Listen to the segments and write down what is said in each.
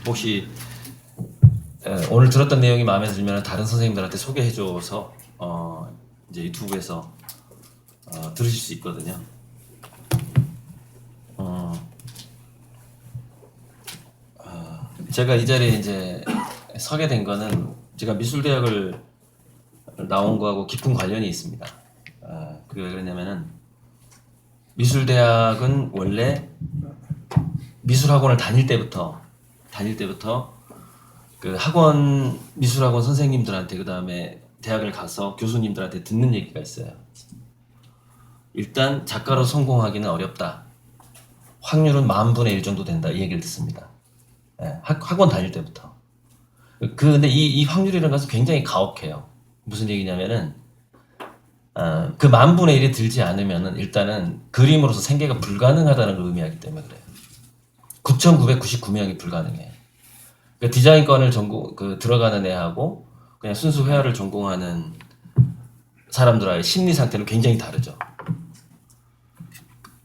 혹시 오늘 들었던 내용이 마음에 들면 다른 선생님들한테 소개해줘서 이제 유튜브에서 들으실 수 있거든요. 제가 이 자리에 이제 서게 된 거는 제가 미술대학을 나온 거하고 깊은 관련이 있습니다. 그게 왜 그러냐면은 미술대학은 원래 미술학원을 다닐 때부터 그 학원 미술학원 선생님들한테 그 다음에 대학을 가서 교수님들한테 듣는 얘기가 있어요. 일단 작가로 성공하기는 어렵다. 확률은 10,000분의 1 정도 된다. 이 얘기를 듣습니다. 학원 다닐 때부터. 근데 이 확률이라는 것은 굉장히 가혹해요. 무슨 얘기냐면은 그 10,000분의 1이 들지 않으면은 일단은 그림으로서 생계가 불가능하다는 걸 의미하기 때문에 그래요. 9,999명이 불가능해. 그 디자인과를 들어가는 애하고 그냥 순수 회화를 전공하는 사람들의 심리 상태는 굉장히 다르죠.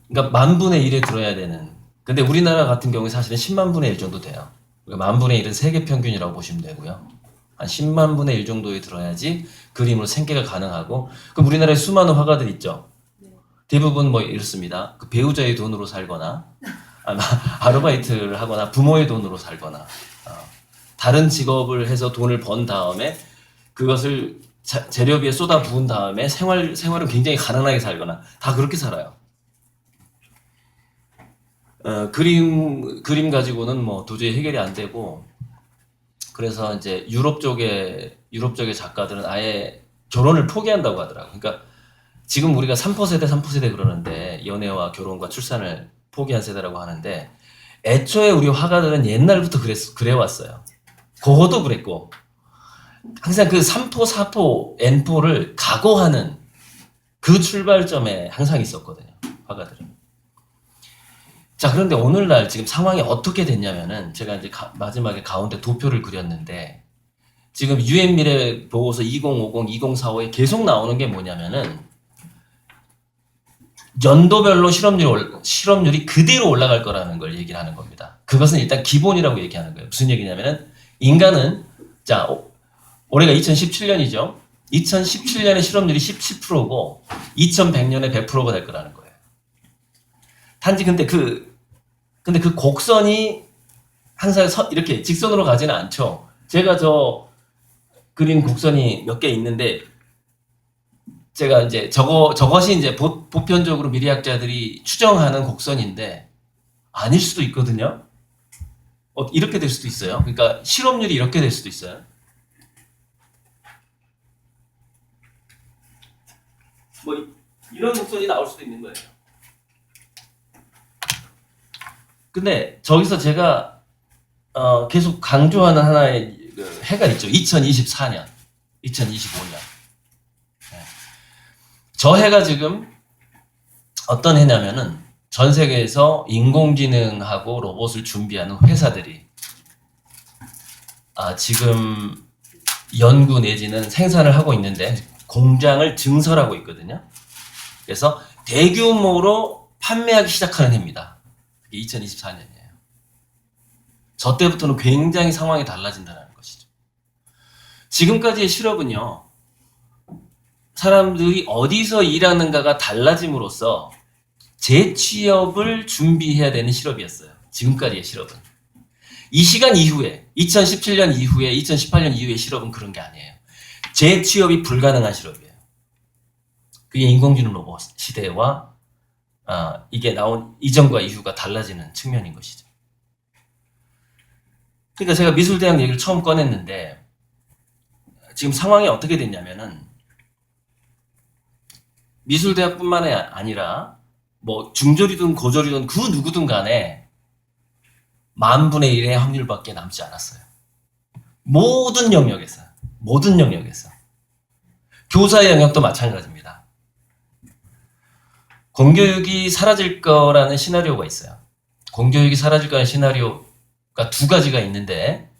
그러니까 10,000분의 1에 들어야 되는. 근데 우리나라 같은 경우에 사실은 100,000분의 1 정도 돼요. 그러니까 10,000분의 1은 세계 평균이라고 보시면 되고요. 한 100,000분의 1 정도에 들어야지 그림으로 생계가 가능하고. 그럼 우리나라에 수많은 화가들 있죠. 대부분 뭐 이렇습니다. 그 배우자의 돈으로 살거나 아르바이트를 하거나 부모의 돈으로 살거나 다른 직업을 해서 돈을 번 다음에 그것을 재료비에 쏟아 부은 다음에 생활은 굉장히 가난하게 살거나 다 그렇게 살아요. 그림 가지고는 뭐 도저히 해결이 안 되고, 그래서 이제 유럽 쪽의 작가들은 아예 결혼을 포기한다고 하더라고요. 그러니까 지금 우리가 3포세대 그러는데 연애와 결혼과 출산을 포기한 세대라고 하는데, 애초에 우리 화가들은 옛날부터 그래왔어요. 고거도 그랬고, 항상 그 3포, 4포, N포를 각오하는 그 출발점에 항상 있었거든요, 화가들은. 자, 그런데 오늘날 지금 상황이 어떻게 됐냐면은, 제가 이제 마지막에 가운데 도표를 그렸는데, 지금 UN 미래 보고서 2050, 2045에 계속 나오는 게 뭐냐면은, 연도별로 실업률이 그대로 올라갈 거라는 걸 얘기를 하는 겁니다. 그것은 일단 기본이라고 얘기하는 거예요. 무슨 얘기냐면은, 인간은, 자, 올해가 2017년이죠. 2017년에 실업률이 17%고, 2100년에 100%가 될 거라는 거예요. 단지 근데 그 곡선이 항상 이렇게 직선으로 가지는 않죠. 제가 그린 곡선이 몇 개 있는데, 제가 이제 저것이 이제 보편적으로 미래학자들이 추정하는 곡선인데, 아닐 수도 있거든요. 이렇게 될 수도 있어요. 그러니까 실업률이 이렇게 될 수도 있어요. 뭐 이런 곡선이 나올 수도 있는 거예요. 근데 저기서 제가 계속 강조하는 하나의 그 해가 있죠. 2024년, 2025년. 저 해가 지금 어떤 해냐면은, 전 세계에서 인공지능하고 로봇을 준비하는 회사들이 지금 연구 내지는 생산을 하고 있는데 공장을 증설하고 있거든요. 그래서 대규모로 판매하기 시작하는 해입니다. 그게 2024년이에요. 저 때부터는 굉장히 상황이 달라진다는 것이죠. 지금까지의 실업은요, 사람들이 어디서 일하는가가 달라짐으로써 재취업을 준비해야 되는 실업이었어요. 지금까지의 실업은. 이 시간 이후에, 2017년 이후에, 2018년 이후의 실업은 그런 게 아니에요. 재취업이 불가능한 실업이에요. 그게 인공지능 로봇 시대와 이게 나온 이전과 이후가 달라지는 측면인 것이죠. 그러니까 제가 미술대학 얘기를 처음 꺼냈는데, 지금 상황이 어떻게 됐냐면은, 미술대학뿐만 아니라 뭐 중졸이든 고졸이든 그 누구든 간에 10,000분의 1의 확률밖에 남지 않았어요. 모든 영역에서. 교사의 영역도 마찬가지입니다. 공교육이 사라질 거라는 시나리오가 있어요. 공교육이 사라질 거라는 시나리오가 두 가지가 있는데,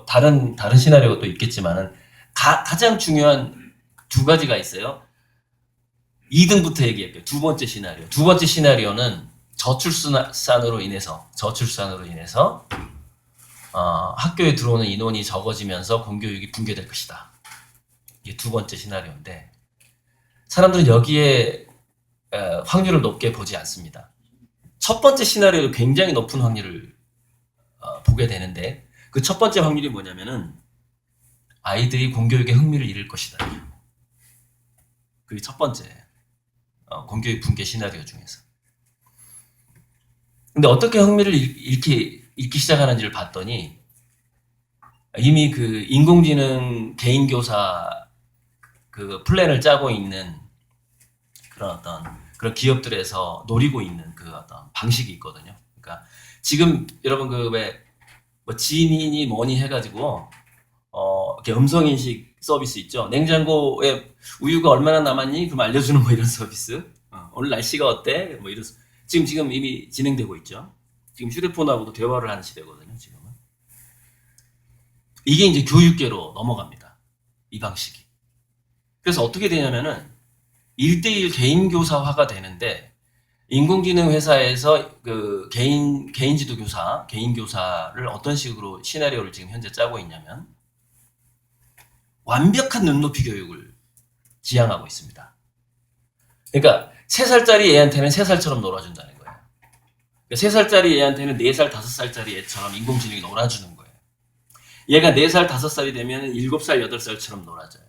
다른 시나리오가 또 있겠지만은, 가장 중요한 두 가지가 있어요. 2등부터 얘기할게요. 두 번째 시나리오는 저출산으로 인해서 학교에 들어오는 인원이 적어지면서 공교육이 붕괴될 것이다. 이게 두 번째 시나리오인데 사람들은 여기에 확률을 높게 보지 않습니다. 첫 번째 시나리오도 굉장히 높은 확률을 보게 되는데 그 첫 번째 확률이 뭐냐면은 아이들이 공교육에 흥미를 잃을 것이다. 그게 첫 번째 공교육 붕괴 시나리오 중에서. 근데 어떻게 흥미를 잃기 시작하는지를 봤더니 이미 그 인공지능 개인 교사 그 플랜을 짜고 있는 그런 기업들에서 노리고 있는 그 어떤 방식이 있거든요. 그러니까 지금 여러분 그 왜 뭐 지민이 뭐니 해가지고 이렇게 음성 인식 서비스 있죠. 냉장고에 우유가 얼마나 남았니? 그럼 알려주는 뭐 이런 서비스. 오늘 날씨가 어때? 뭐 이런 지금 이미 진행되고 있죠. 지금 휴대폰하고도 대화를 하는 시대거든요. 지금은 이게 이제 교육계로 넘어갑니다. 이 방식이. 그래서 어떻게 되냐면은 1대1 개인 교사화가 되는데 인공지능 회사에서 그 개인 지도 교사, 개인 교사를 어떤 식으로 시나리오를 지금 현재 짜고 있냐면 완벽한 눈높이 교육을 지향하고 있습니다. 그러니까 3살짜리 애한테는 3살처럼 놀아준다는 거예요. 그러니까 3살짜리 애한테는 4살, 5살짜리 애처럼 인공지능이 놀아주는 거예요. 얘가 4살, 5살이 되면 7살, 8살처럼 놀아줘요.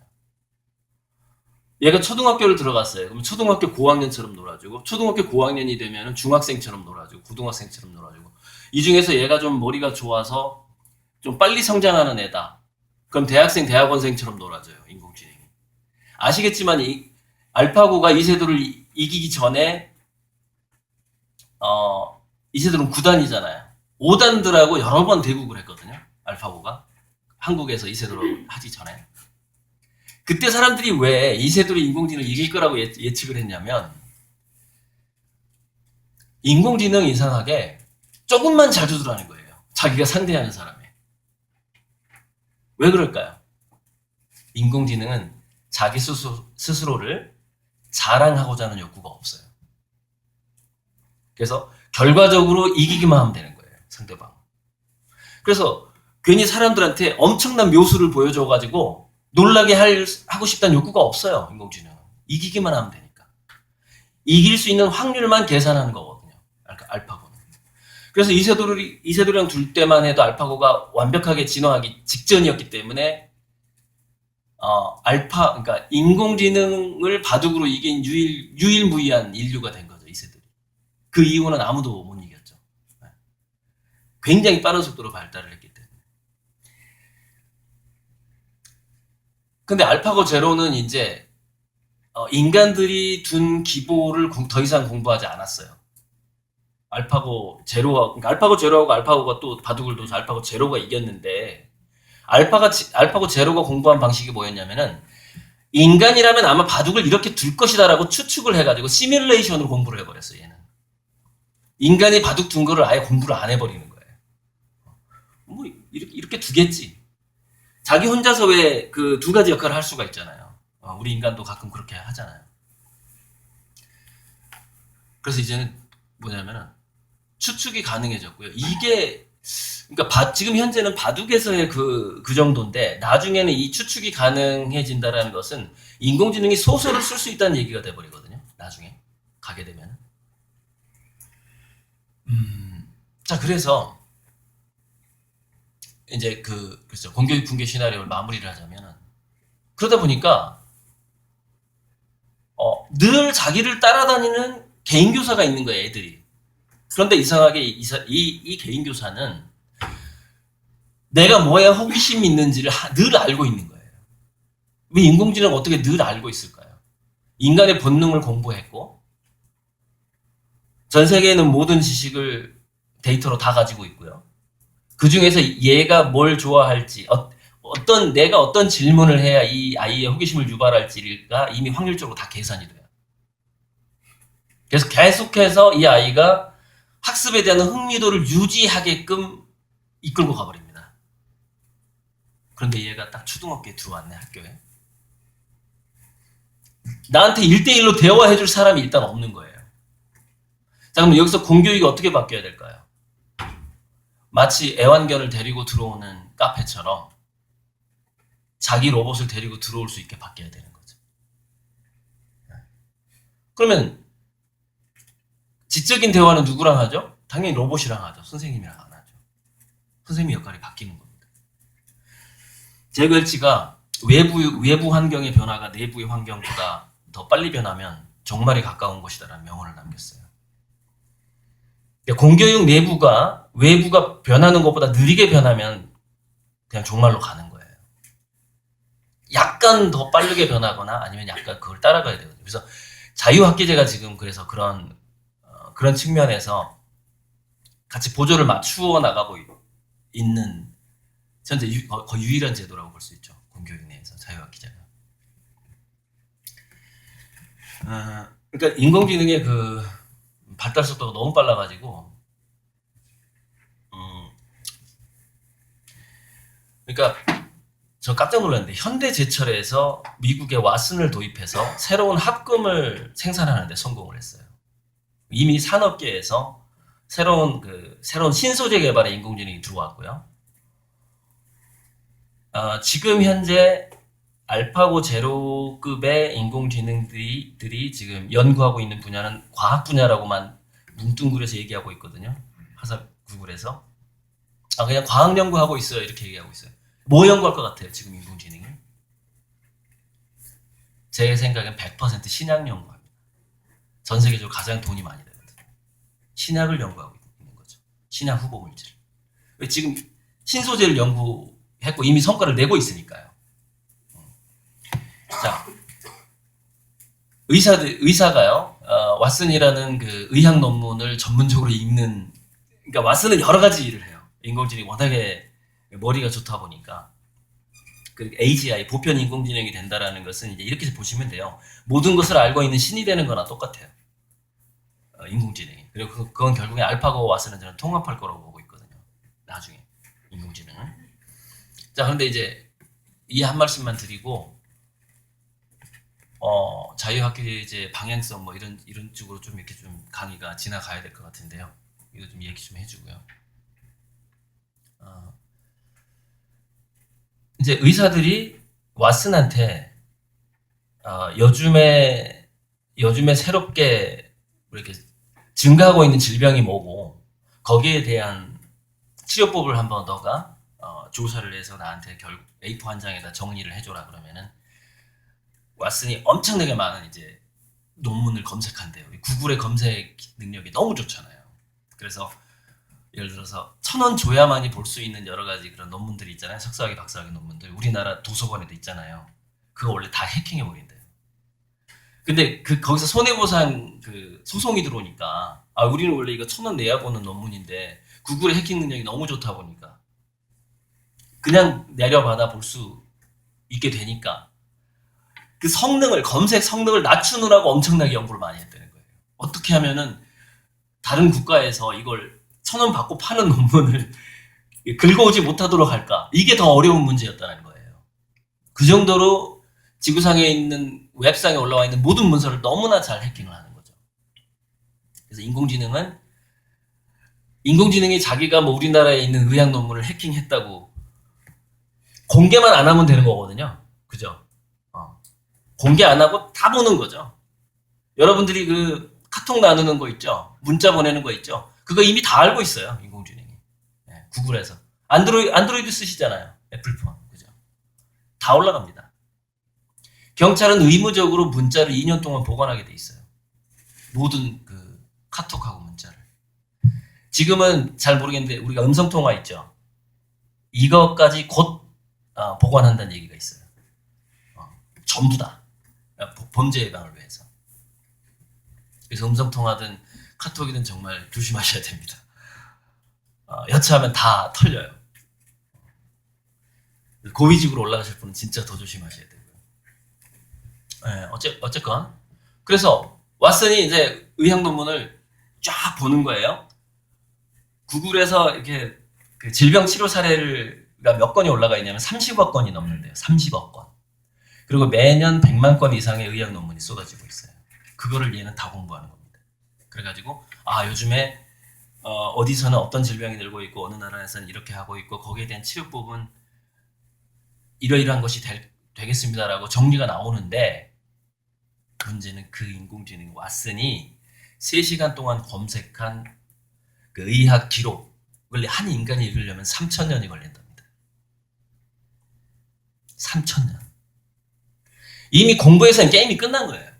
얘가 초등학교를 들어갔어요. 그럼 초등학교 고학년처럼 놀아주고 초등학교 고학년이 되면 중학생처럼 놀아주고 고등학생처럼 놀아주고 이 중에서 얘가 좀 머리가 좋아서 좀 빨리 성장하는 애다. 그럼 대학생, 대학원생처럼 놀아줘요. 인공지능이. 아시겠지만 이 알파고가 이세돌을 이기기 전에 이세돌은 9단이잖아요. 5단들하고 여러 번 대국을 했거든요. 알파고가. 한국에서 이세돌을 하기 전에. 그때 사람들이 왜 이세돌이 인공지능을 이길 거라고 예측을 했냐면 인공지능 이상하게 조금만 잘 두드라는 거예요. 자기가 상대하는 사람이. 왜 그럴까요? 인공지능은 자기 스스로를 자랑하고자 하는 욕구가 없어요. 그래서 결과적으로 이기기만 하면 되는 거예요. 상대방. 그래서 괜히 사람들한테 엄청난 묘수를 보여줘가지고 놀라게 하고 싶다는 욕구가 없어요. 인공지능은. 이기기만 하면 되니까. 이길 수 있는 확률만 계산하는 거거든요. 알파고는. 그래서 이세돌이랑 둘 때만 해도 알파고가 완벽하게 진화하기 직전이었기 때문에 그러니까 인공지능을 바둑으로 이긴 유일무이한 인류가 된 거죠. 이세돌이. 그 이후는 아무도 못 이겼죠. 굉장히 빠른 속도로 발달을 했기 때문에. 근데 알파고 제로는 이제 인간들이 둔 기보를 더 이상 공부하지 않았어요. 그러니까 알파고 제로하고 알파고가 또 바둑을 둬서 알파고 제로가 이겼는데 알파고 제로가 공부한 방식이 뭐였냐면은 인간이라면 아마 바둑을 이렇게 둘 것이다라고 추측을 해가지고 시뮬레이션으로 공부를 해버렸어요. 얘는 인간이 바둑 둔 거를 아예 공부를 안 해버리는 거예요. 뭐 이렇게 두겠지. 자기 혼자서 왜 그 두 가지 역할을 할 수가 있잖아요. 우리 인간도 가끔 그렇게 하잖아요. 그래서 이제는 뭐냐면은 추측이 가능해졌고요. 이게 그러니까 지금 현재는 바둑에서의 그 정도인데 나중에는 이 추측이 가능해진다라는 것은 인공지능이 소설을 쓸 수 있다는 얘기가 돼버리거든요. 나중에 가게 되면. 자 그래서 이제 그렇죠. 공교육 붕괴 시나리오를 마무리를 하자면은 그러다 보니까 늘 자기를 따라다니는 개인 교사가 있는 거예요, 애들이. 그런데 이상하게 이 개인 교사는 내가 뭐에 호기심이 있는지를 늘 알고 있는 거예요. 왜 인공지능은 어떻게 늘 알고 있을까요? 인간의 본능을 공부했고 전 세계에 있는 모든 지식을 데이터로 다 가지고 있고요. 그 중에서 얘가 뭘 좋아할지, 내가 어떤 질문을 해야 이 아이의 호기심을 유발할지가 이미 확률적으로 다 계산이 돼요. 그래서 계속해서 이 아이가 학습에 대한 흥미도를 유지하게끔 이끌고 가버립니다. 그런데 얘가 딱 초등학교에 들어왔네, 학교에. 나한테 1대1로 대화해줄 사람이 일단 없는 거예요. 자, 그럼 여기서 공교육이 어떻게 바뀌어야 될까요? 마치 애완견을 데리고 들어오는 카페처럼 자기 로봇을 데리고 들어올 수 있게 바뀌어야 되는 거죠. 그러면 지적인 대화는 누구랑 하죠? 당연히 로봇이랑 하죠. 선생님이랑 안 하죠. 선생님 역할이 바뀌는 겁니다. 제거일치가 외부 환경의 변화가 내부의 환경보다 더 빨리 변하면 종말에 가까운 것이다라는 명언을 남겼어요. 공교육 내부가 외부가 변하는 것보다 느리게 변하면 그냥 종말로 가는 거예요. 약간 더 빠르게 변하거나 아니면 약간 그걸 따라가야 되거든요. 그래서 자유학기제가 지금 그래서 그런 측면에서 같이 보조를 맞추어 나가고 있는 현재 거의 유일한 제도라고 볼 수 있죠. 공교육 내에서 자유학기제가. 그러니까 인공지능의 그 발달 속도가 너무 빨라가지고, 그러니까 저 깜짝 놀랐는데 현대제철에서 미국의 왓슨을 도입해서 새로운 합금을 생산하는데 성공을 했어요. 이미 산업계에서 새로운 신소재 개발에 인공지능이 들어왔고요. 지금 현재 알파고 제로급의 인공지능들이 지금 연구하고 있는 분야는 과학 분야라고만 뭉뚱그려서 얘기하고 있거든요. 하사 구글에서. 그냥 과학 연구하고 있어요. 이렇게 얘기하고 있어요. 뭐 연구할 것 같아요? 지금 인공지능이? 제 생각엔 100% 신약 연구합니다. 전 세계적으로 가장 돈이 많이 되거든요. 신약을 연구하고 있는 거죠. 신약 후보 물질. 지금 신소재를 연구했고 이미 성과를 내고 있으니까요. 자, 의사가요, 왓슨이라는 그 의학 논문을 전문적으로 읽는, 그러니까 왓슨은 여러 가지 일을 해요. 인공지능이 워낙에 머리가 좋다 보니까. 그 AGI, 보편 인공지능이 된다라는 것은 이제 이렇게 보시면 돼요. 모든 것을 알고 있는 신이 되는 거나 똑같아요. 인공지능이. 그리고 그건 결국에 알파고 왓슨은 저는 통합할 거라고 보고 있거든요. 나중에. 인공지능은. 자, 그런데 이제 이 한 말씀만 드리고, 자유학기제 방향성 뭐 이런 쪽으로 좀 이렇게 좀 강의가 지나가야 될 것 같은데요. 이거 좀 얘기 좀 해주고요. 이제 의사들이 왓슨한테 요즘에 새롭게 이렇게 증가하고 있는 질병이 뭐고 거기에 대한 치료법을 한번 너가 조사를 해서 나한테 결국 A4 한 장에다 정리를 해줘라 그러면은 왓슨이 엄청나게 많은 이제 논문을 검색한대요. 구글의 검색 능력이 너무 좋잖아요. 그래서 예를 들어서 1,000원 줘야만이 볼 수 있는 여러 가지 그런 논문들이 있잖아요. 석사학위, 박사학위 논문들. 우리나라 도서관에도 있잖아요. 그거 원래 다 해킹해버린대요. 근데 거기서 손해보상 소송이 들어오니까, 우리는 원래 이거 1,000원 내야 보는 논문인데, 구글의 해킹 능력이 너무 좋다 보니까, 그냥 내려받아 볼 수 있게 되니까, 그 검색 성능을 낮추느라고 엄청나게 연구를 많이 했다는 거예요. 어떻게 하면은, 다른 국가에서 이걸 1,000원 받고 파는 논문을 긁어오지 못하도록 할까? 이게 더 어려운 문제였다는 거예요. 그 정도로 지구상에 있는 웹상에 올라와 있는 모든 문서를 너무나 잘 해킹을 하는 거죠. 그래서 인공지능이 자기가 뭐 우리나라에 있는 의학 논문을 해킹했다고 공개만 안 하면 되는 거거든요. 그죠? 공개 안 하고 다 보는 거죠. 여러분들이 카톡 나누는 거 있죠? 문자 보내는 거 있죠? 그거 이미 다 알고 있어요, 인공지능이. 네, 구글에서. 안드로이드 쓰시잖아요. 애플폰. 그죠? 다 올라갑니다. 경찰은 의무적으로 문자를 2년 동안 보관하게 돼 있어요. 모든 카톡하고 문자를. 지금은 잘 모르겠는데, 우리가 음성통화 있죠? 이것까지 곧 보관한다는 얘기가 있어요. 전부 다. 범죄 예방을 위해서. 그래서 음성통화든 카톡이든 정말 조심하셔야 됩니다. 여차하면 다 털려요. 고위직으로 올라가실 분은 진짜 더 조심하셔야 되고요. 네, 어쨌건 그래서 왓슨이 이제 의학 논문을 쫙 보는 거예요. 구글에서 이렇게 질병 치료 사례가 몇 건이 올라가 있냐면 30억 건이 넘는데요. 30억 건. 그리고 매년 100만 건 이상의 의학 논문이 쏟아지고 있어요. 그거를 얘는 다 공부하는 겁니다. 그래가지고 요즘에 어디서는 어떤 질병이 늘고 있고 어느 나라에서는 이렇게 하고 있고 거기에 대한 치료법은 이러이러한 것이 되겠습니다라고 정리가 나오는데 문제는 그 인공지능이 왔으니 3시간 동안 검색한 그 의학 기록을 한 인간이 읽으려면 3,000년이 걸린답니다. 3,000년. 이미 공부해서는 게임이 끝난 거예요.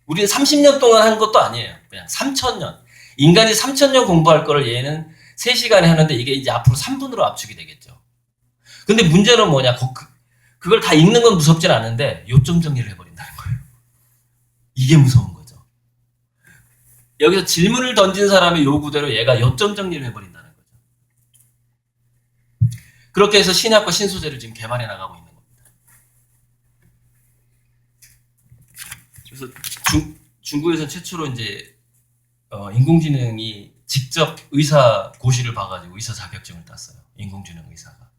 우리는 30년 동안 한 것도 아니에요. 그냥 3,000년. 인간이 3,000년 공부할 거를 얘는 3시간에 하는데 이게 이제 앞으로 3분으로 압축이 되겠죠. 근데 문제는 뭐냐. 그걸 다 읽는 건 무섭진 않은데 요점 정리를 해버린다는 거예요. 이게 무서운 거죠. 여기서 질문을 던진 사람의 요구대로 얘가 요점 정리를 해버린다는 거죠. 그렇게 해서 신약과 신소재를 지금 개발해 나가고 있는 겁니다. 그래서 중국에서 최초로 이제 인공지능이 직접 의사 고시를 봐가지고 의사 자격증을 땄어요. 인공지능 의사가.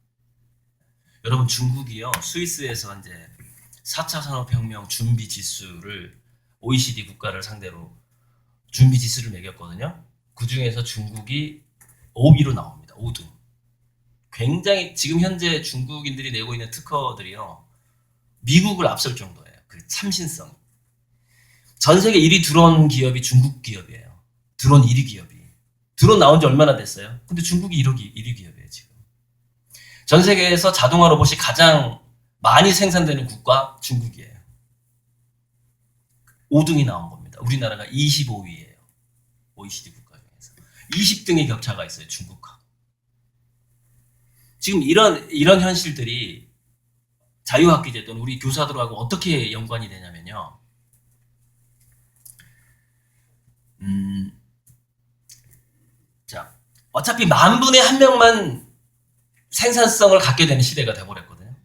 여러분 중국이요 스위스에서 이제 4차 산업혁명 준비 지수를 OECD 국가를 상대로 준비 지수를 매겼거든요. 그 중에서 중국이 5위로 나옵니다. 5등. 굉장히 지금 현재 중국인들이 내고 있는 특허들이요 미국을 앞설 정도예요. 그 참신성. 전 세계 1위 드론 기업이 중국 기업이에요. 드론 1위 기업이. 드론 나온 지 얼마나 됐어요? 근데 중국이 1위 기업이에요 지금. 전 세계에서 자동화 로봇이 가장 많이 생산되는 국가 중국이에요. 5등이 나온 겁니다. 우리나라가 25위예요. OECD 국가 중에서. 20등의 격차가 있어요. 중국하고. 지금 이런 현실들이 자유학기제 또는 우리 교사들하고 어떻게 연관이 되냐면요. 자, 어차피 10,000분의 1명만 생산성을 갖게 되는 시대가 돼버렸거든요.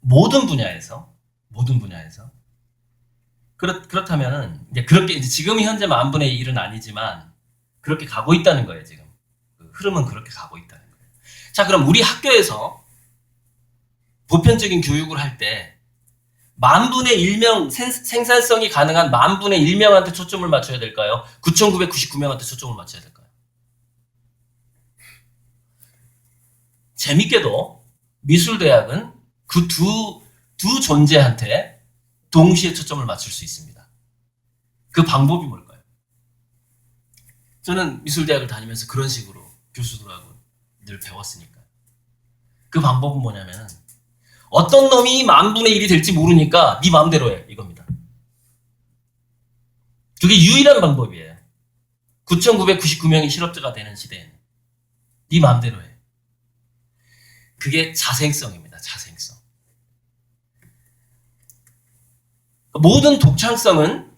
모든 분야에서. 그렇다면은, 이제 그렇게, 이제 지금 현재 10,000분의 1은 아니지만, 그렇게 가고 있다는 거예요, 지금. 그 흐름은 그렇게 가고 있다는 거예요. 자, 그럼 우리 학교에서 보편적인 교육을 할 때, 10,000분의 1명, 생산성이 가능한 10,000분의 1명한테 초점을 맞춰야 될까요? 9,999명한테 초점을 맞춰야 될까요? 재밌게도 미술대학은 그 두 존재한테 동시에 초점을 맞출 수 있습니다. 그 방법이 뭘까요? 저는 미술대학을 다니면서 그런 식으로 교수들하고 늘 배웠으니까. 그 방법은 뭐냐면 어떤 놈이 10,000분의 1이 될지 모르니까 네 마음대로 해 이겁니다. 그게 유일한 방법이에요. 9,999명이 실업자가 되는 시대에는 네 마음대로 해. 그게 자생성입니다. 자생성. 모든 독창성은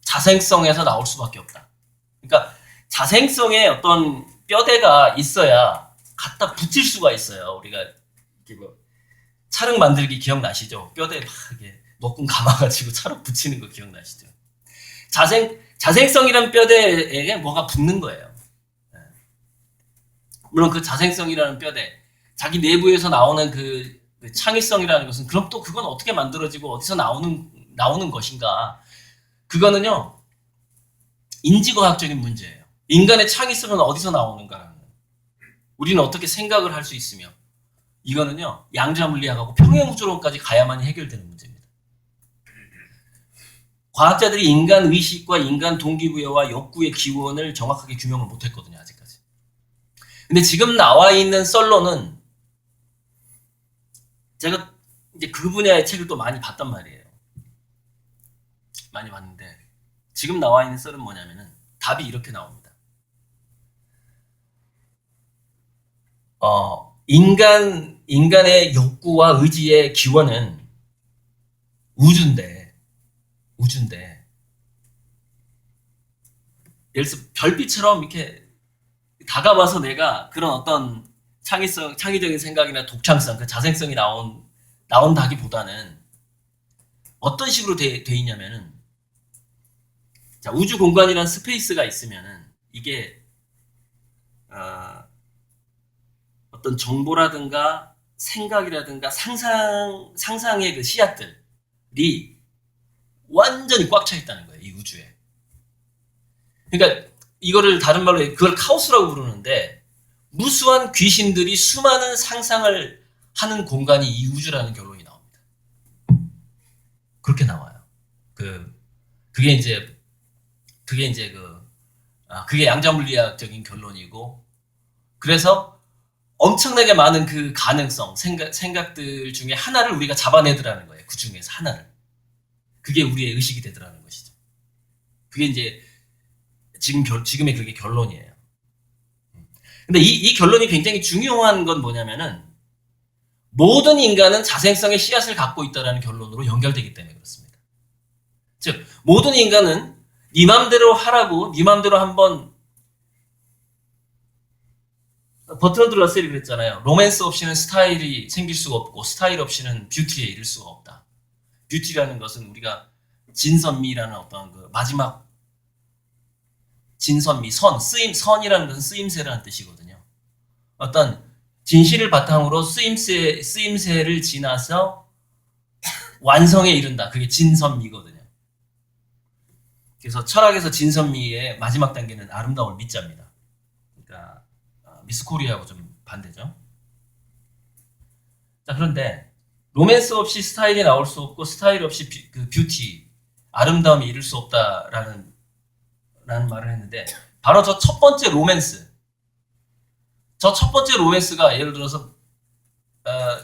자생성에서 나올 수밖에 없다. 그러니까 자생성에 어떤 뼈대가 있어야 갖다 붙일 수가 있어요. 우리가 이렇게 뭐 찰흙 만들기 기억나시죠? 뼈대 막 이렇게 먹금 감아가지고 찰흙 붙이는 거 기억나시죠? 자생성이란 뼈대에 뭐가 붙는 거예요. 물론 그 자생성이라는 뼈대, 자기 내부에서 나오는 그 창의성이라는 것은 그럼 또 그건 어떻게 만들어지고 어디서 나오는 것인가? 그거는요 인지과학적인 문제예요. 인간의 창의성은 어디서 나오는가라는 거예요. 우리는 어떻게 생각을 할 수 있으며 이거는요 양자물리학하고 평행우주론까지 가야만이 해결되는 문제입니다. 과학자들이 인간 의식과 인간 동기부여와 욕구의 기원을 정확하게 규명을 못했거든요 아직까지. 근데 지금 나와 있는 썰로는 제가 이제 그 분야의 책을 또 많이 봤단 말이에요. 많이 봤는데 지금 나와 있는 썰은 뭐냐면은 답이 이렇게 나옵니다. 인간의 욕구와 의지의 기원은 우주인데 예를 들어서 별빛처럼 이렇게 다가와서 내가 그런 어떤 창의적인 생각이나 독창성, 그 자생성이 나온다기보다는 어떤 식으로 돼 있냐면은, 자, 우주 공간이란 스페이스가 있으면은, 이게, 어떤 정보라든가 생각이라든가 상상의 그 씨앗들이 완전히 꽉 차 있다는 거예요, 이 우주에. 그러니까 이거를 다른 말로 그걸 카오스라고 부르는데 무수한 귀신들이 수많은 상상을 하는 공간이 이 우주라는 결론이 나옵니다. 그렇게 나와요. 그게 이제 그게 양자물리학적인 결론이고, 그래서 엄청나게 많은 그 가능성, 생각들 중에 하나를 우리가 잡아내더라는 거예요. 그 중에서 하나를. 그게 우리의 의식이 되더라는 것이죠. 그게 이제 지금의 그게 결론이에요. 근데 이 결론이 굉장히 중요한 건 뭐냐면은 모든 인간은 자생성의 씨앗을 갖고 있다는 결론으로 연결되기 때문에 그렇습니다. 즉 모든 인간은 네 맘대로 하라고 네 맘대로 한번, 버트런드 러셀이 그랬잖아요. 로맨스 없이는 스타일이 생길 수가 없고 스타일 없이는 뷰티에 이를 수가 없다. 뷰티라는 것은 우리가 진선미라는 어떤 그 마지막 진선미, 선이라는 것은 쓰임새라는 뜻이거든요. 어떤 진실을 바탕으로 쓰임새를 지나서 완성에 이른다. 그게 진선미거든요. 그래서 철학에서 진선미의 마지막 단계는 아름다움을 믿자입니다. 그러니까 미스 코리아하고 좀 반대죠. 자, 그런데 로맨스 없이 스타일이 나올 수 없고 스타일 없이 뷰티, 아름다움이 이룰 수 없다라는 말을 했는데, 바로 저 첫 번째 로맨스가 예를 들어서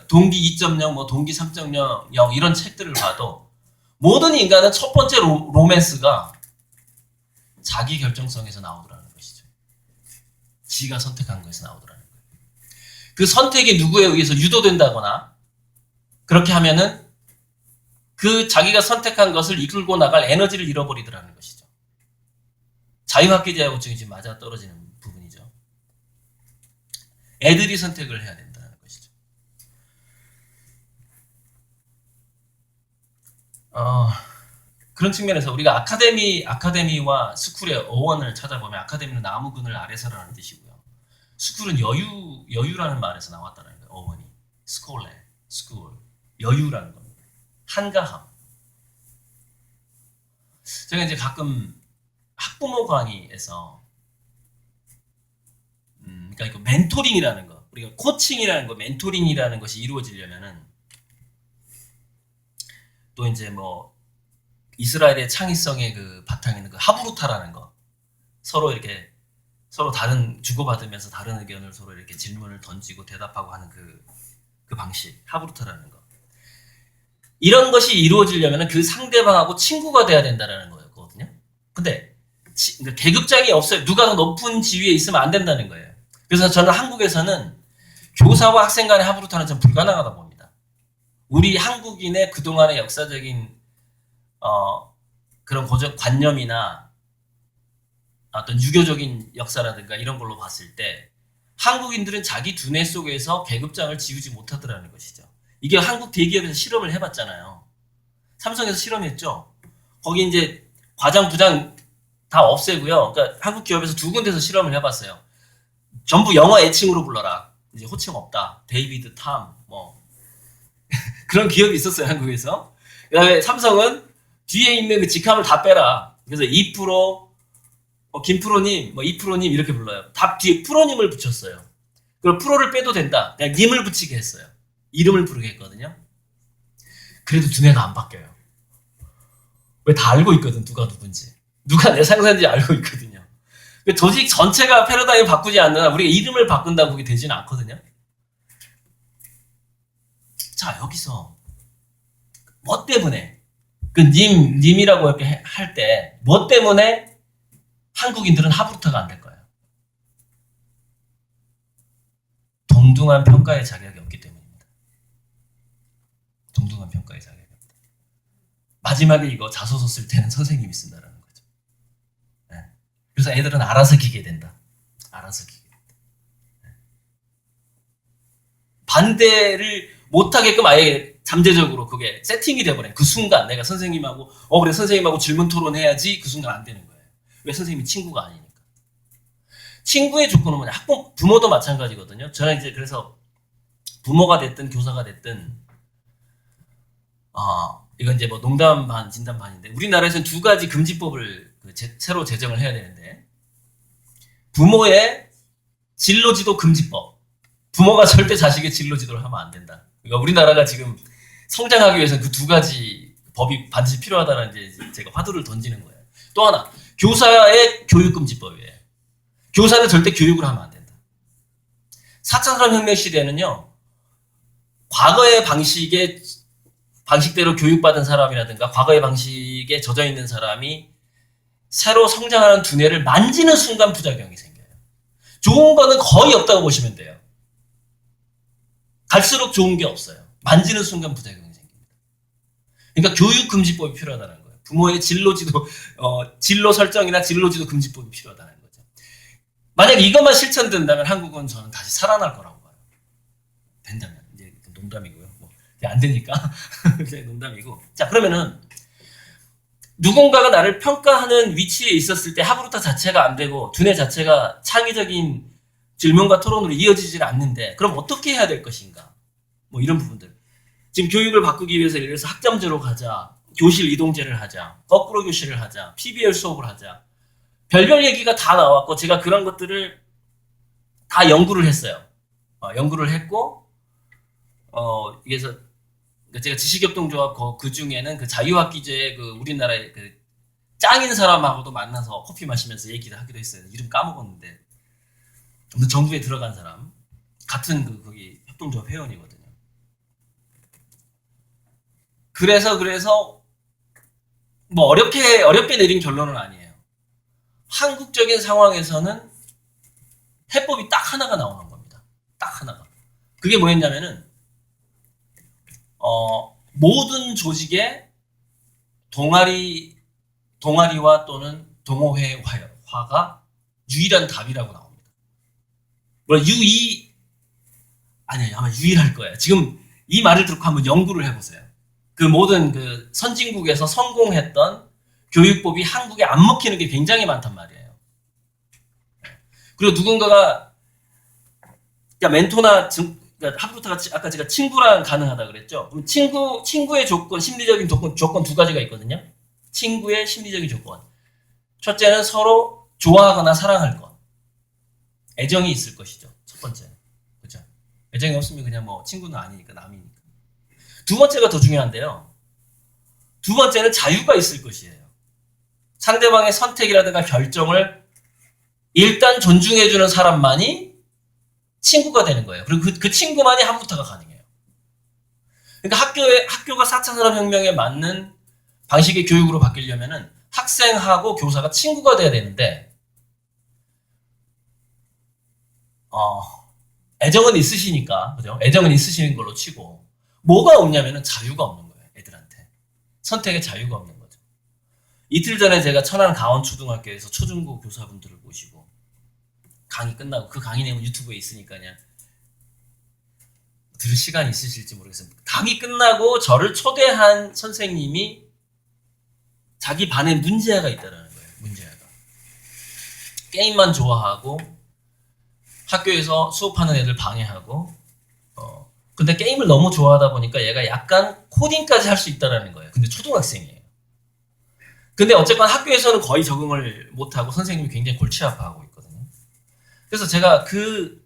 동기 2.0, 뭐 동기 3.0 이런 책들을 봐도 모든 인간은 첫 번째 로맨스가 자기 결정성에서 나오더라는 것이죠. 지가 선택한 거에서 나오더라는 거예요. 그 선택이 누구에 의해서 유도된다거나 그렇게 하면은 그 자기가 선택한 것을 이끌고 나갈 에너지를 잃어버리더라는 것이죠. 자유학계자하고증이 지금 맞아 떨어지는 부분이죠. 애들이 선택을 해야 된다는 것이죠. 그런 측면에서 우리가 아카데미와 스쿨의 어원을 찾아보면, 아카데미는 나무그늘 아래서라는 뜻이고요. 스쿨은 여유라는 말에서 나왔다는 거예요. 어원이 스쿨, 여유라는 겁니다. 한가함. 제가 이제 가끔 학부모 강의에서 그러니까 이거 멘토링이라는 거, 우리가 코칭이라는 거, 멘토링이라는 것이 이루어지려면은 또 이제 뭐 이스라엘의 창의성의 그 바탕에 있는 그 하브루타라는 거, 서로 다른 주고받으면서 다른 의견을 서로 이렇게 질문을 던지고 대답하고 하는 그 방식, 하브루타라는 거. 이런 것이 이루어지려면은 그 상대방하고 친구가 돼야 된다는 거였거든요. 근데 그러니까 계급장이 없어요. 누가 더 높은 지위에 있으면 안 된다는 거예요. 그래서 저는 한국에서는 교사와 학생 간의 하브루타는 좀 불가능하다 봅니다. 우리 한국인의 그동안의 역사적인 그런 관념이나 어떤 유교적인 역사라든가 이런 걸로 봤을 때 한국인들은 자기 두뇌 속에서 계급장을 지우지 못하더라는 것이죠. 이게 한국 대기업에서 실험을 해봤잖아요. 삼성에서 실험했죠. 거기 이제 과장, 부장 다 없애고요. 그러니까 한국 기업에서 2군데서 실험을 해봤어요. 전부 영어 애칭으로 불러라. 이제 호칭 없다. 데이비드, 탐, 뭐 그런 기업이 있었어요, 한국에서. 그다음에 삼성은 뒤에 있는 그 직함을 다 빼라. 그래서 2프로, 김프로님, 2프로님 이렇게 불러요. 답 뒤에 프로님을 붙였어요. 그리고 프로를 빼도 된다. 그냥 님을 붙이게 했어요. 이름을 부르게 했거든요. 그래도 두뇌가 안 바뀌어요. 왜 다 알고 있거든, 누가 누군지. 누가 내 상사인지 알고 있거든요. 조직 전체가 패러다임을 바꾸지 않는 한 우리가 이름을 바꾼다고 그게 되지는 않거든요. 자, 여기서 뭐 때문에 그 님이라고 이렇게 할 때 뭐 때문에 한국인들은 하브루타가 안 될 거예요? 동등한 평가의 자격이 없기 때문입니다. 동등한 평가의 자격이 없다. 마지막에 이거 자소서 쓸 때는 선생님이 쓴다라는 거죠. 네. 그래서 애들은 알아서 기게 된다. 알아서 기게 된다. 네. 반대를 못하게끔 아예 잠재적으로 그게 세팅이 돼버려요. 그 순간 내가 선생님하고 그래 선생님하고 질문 토론해야지. 그 순간 안 되는 거예요. 왜? 선생님이 친구가 아니니까. 친구의 조건은 뭐냐? 부모도 마찬가지거든요. 저는 이제 그래서 부모가 됐든 교사가 됐든 이건 이제 뭐 농담 반 진담 반인데, 우리나라에서는 2가지 금지법을 새로 제정을 해야 되는데, 부모의 진로지도 금지법. 부모가 절대 자식의 진로지도를 하면 안 된다. 그러니까 우리나라가 지금 성장하기 위해서는 그 두 가지 법이 반드시 필요하다는 이제 제가 화두를 던지는 거예요. 또 하나, 교사의 교육금지법이에요. 교사는 절대 교육을 하면 안 된다. 4차 산업혁명 시대에는요, 과거의 방식대로 교육받은 사람이라든가 과거의 방식에 젖어 있는 사람이 새로 성장하는 두뇌를 만지는 순간 부작용이 생겨요. 좋은 거는 거의 없다고 보시면 돼요. 갈수록 좋은 게 없어요. 만지는 순간 부작용이 생깁니다. 그러니까 교육금지법이 필요하다는 거예요. 부모의 진로지도, 진로 설정이나 진로지도 금지법이 필요하다는 거죠. 만약 이것만 실천된다면 한국은 저는 다시 살아날 거라고 봐요. 된다면. 이제 농담이고요. 뭐, 안 되니까. 농담이고. 자, 그러면은, 누군가가 나를 평가하는 위치에 있었을 때 하브루타 자체가 안 되고, 두뇌 자체가 창의적인 질문과 토론으로 이어지질 않는데, 그럼 어떻게 해야 될 것인가? 뭐 이런 부분들. 지금 교육을 바꾸기 위해서 예를 들어서 학점제로 가자, 교실 이동제를 하자, 거꾸로 교실을 하자, PBL 수업을 하자. 별별 얘기가 다 나왔고, 제가 그런 것들을 다 연구를 했어요. 연구를 했고, 그래서 제가 지식협동조합 그 중에는 그 자유학기제 그 우리나라의 그 짱인 사람하고도 만나서 커피 마시면서 얘기를 하기도 했어요. 이름 까먹었는데. 아무튼 정부에 들어간 사람. 같은 거기 협동조합 회원이거든요. 그래서, 뭐 어렵게 내린 결론은 아니에요. 한국적인 상황에서는 해법이 딱 하나가 나오는 겁니다. 딱 하나가. 그게 뭐였냐면은, 모든 조직의 동아리와 또는 동호회화가 유일한 답이라고 나옵니다. 물론 아니에요. 아마 유일할 거예요. 지금 이 말을 듣고 한번 연구를 해보세요. 그 모든 그 선진국에서 성공했던 교육법이 한국에 안 먹히는 게 굉장히 많단 말이에요. 그리고 누군가가, 멘토나 하브루타가 아까 제가 친구랑 가능하다 그랬죠. 그럼 친구의 조건, 심리적인 조건 두 가지가 있거든요. 친구의 심리적인 조건. 첫째는 서로 좋아하거나 사랑할 것. 애정이 있을 것이죠. 첫 번째는. 그죠? 애정이 없으면 그냥 뭐 친구는 아니니까 남이니까. 두 번째가 더 중요한데요. 두 번째는 자유가 있을 것이에요. 상대방의 선택이라든가 결정을 일단 존중해주는 사람만이 친구가 되는 거예요. 그리고 그 친구만이 하브루타가 가능해요. 그러니까 학교가 4차 산업혁명에 맞는 방식의 교육으로 바뀌려면은 학생하고 교사가 친구가 돼야 되는데, 애정은 있으시니까, 그죠? 애정은 있으시는 걸로 치고, 뭐가 없냐면은 자유가 없는 거예요, 애들한테. 선택의 자유가 없는 거죠. 이틀 전에 제가 천안 가원초등학교에서 초중고 교사분들을 모시고, 강의 끝나고, 그 강의 내용은 유튜브에 있으니까 그냥 들을 시간이 있으실지 모르겠어요. 강의 끝나고 저를 초대한 선생님이 자기 반에 문제아가 있다는 거예요. 문제아가. 게임만 좋아하고 학교에서 수업하는 애들 방해하고, 근데 게임을 너무 좋아하다 보니까 얘가 약간 코딩까지 할 수 있다는 거예요. 근데 초등학생이에요. 근데 어쨌건 학교에서는 거의 적응을 못하고 선생님이 굉장히 골치 아파하고 있거든요. 그래서 제가 그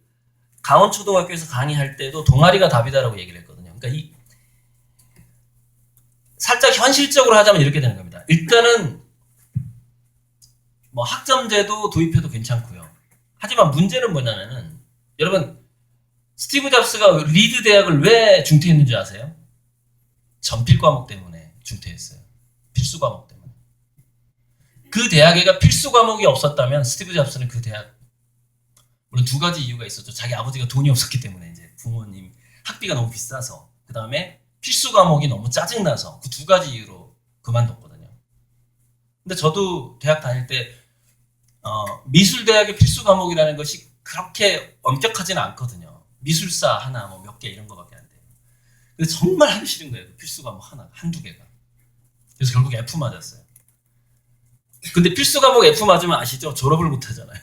강원초등학교에서 강의할 때도 동아리가 답이다라고 얘기를 했거든요. 그러니까 살짝 현실적으로 하자면 이렇게 되는 겁니다. 일단은 뭐 학점제도 도입해도 괜찮고요. 하지만 문제는 뭐냐면은, 여러분 스티브 잡스가 리드 대학을 왜 중퇴했는지 아세요? 전필 과목 때문에 중퇴했어요. 필수 과목 때문에. 그 대학에가 필수 과목이 없었다면 스티브 잡스는 그 대학, 물론 두 가지 이유가 있었죠. 자기 아버지가 돈이 없었기 때문에, 이제 부모님 학비가 너무 비싸서, 그 다음에 필수 과목이 너무 짜증나서, 그 두 가지 이유로 그만뒀거든요. 근데 저도 대학 다닐 때 미술대학의 필수 과목이라는 것이 그렇게 엄격하지는 않거든요. 미술사 하나 뭐 몇 개 이런 거밖에 안 돼요. 근데 정말 하기 싫은 거예요. 필수 과목 한두 개가. 그래서 결국 F 맞았어요. 근데 필수 과목 F 맞으면 아시죠? 졸업을 못 하잖아요.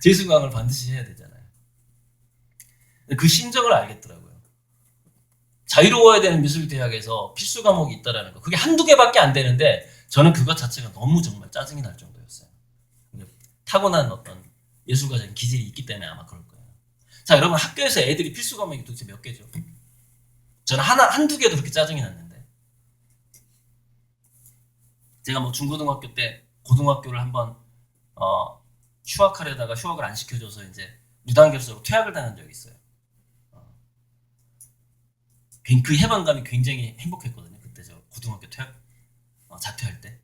재수강을 반드시 해야 되잖아요. 그 심정을 알겠더라고요. 자유로워야 되는 미술대학에서 필수 과목이 있다라는 거. 그게 한두 개밖에 안 되는데 저는 그것 자체가 너무 정말 짜증이 날 정도였어요. 타고난 어떤 예술가적인 기질이 있기 때문에 아마 그럴 거예요. 자, 여러분 학교에서 애들이 필수 과목이 도대체 몇 개죠? 저는 한두 개도 그렇게 짜증이 났는데. 제가 뭐 중고등학교 때 고등학교를 한번 휴학하려다가 휴학을 안 시켜줘서 이제 무단결석으로 퇴학을 당한 적이 있어요. 그 해방감이 굉장히 행복했거든요. 그때 저 고등학교 퇴학 자퇴할 때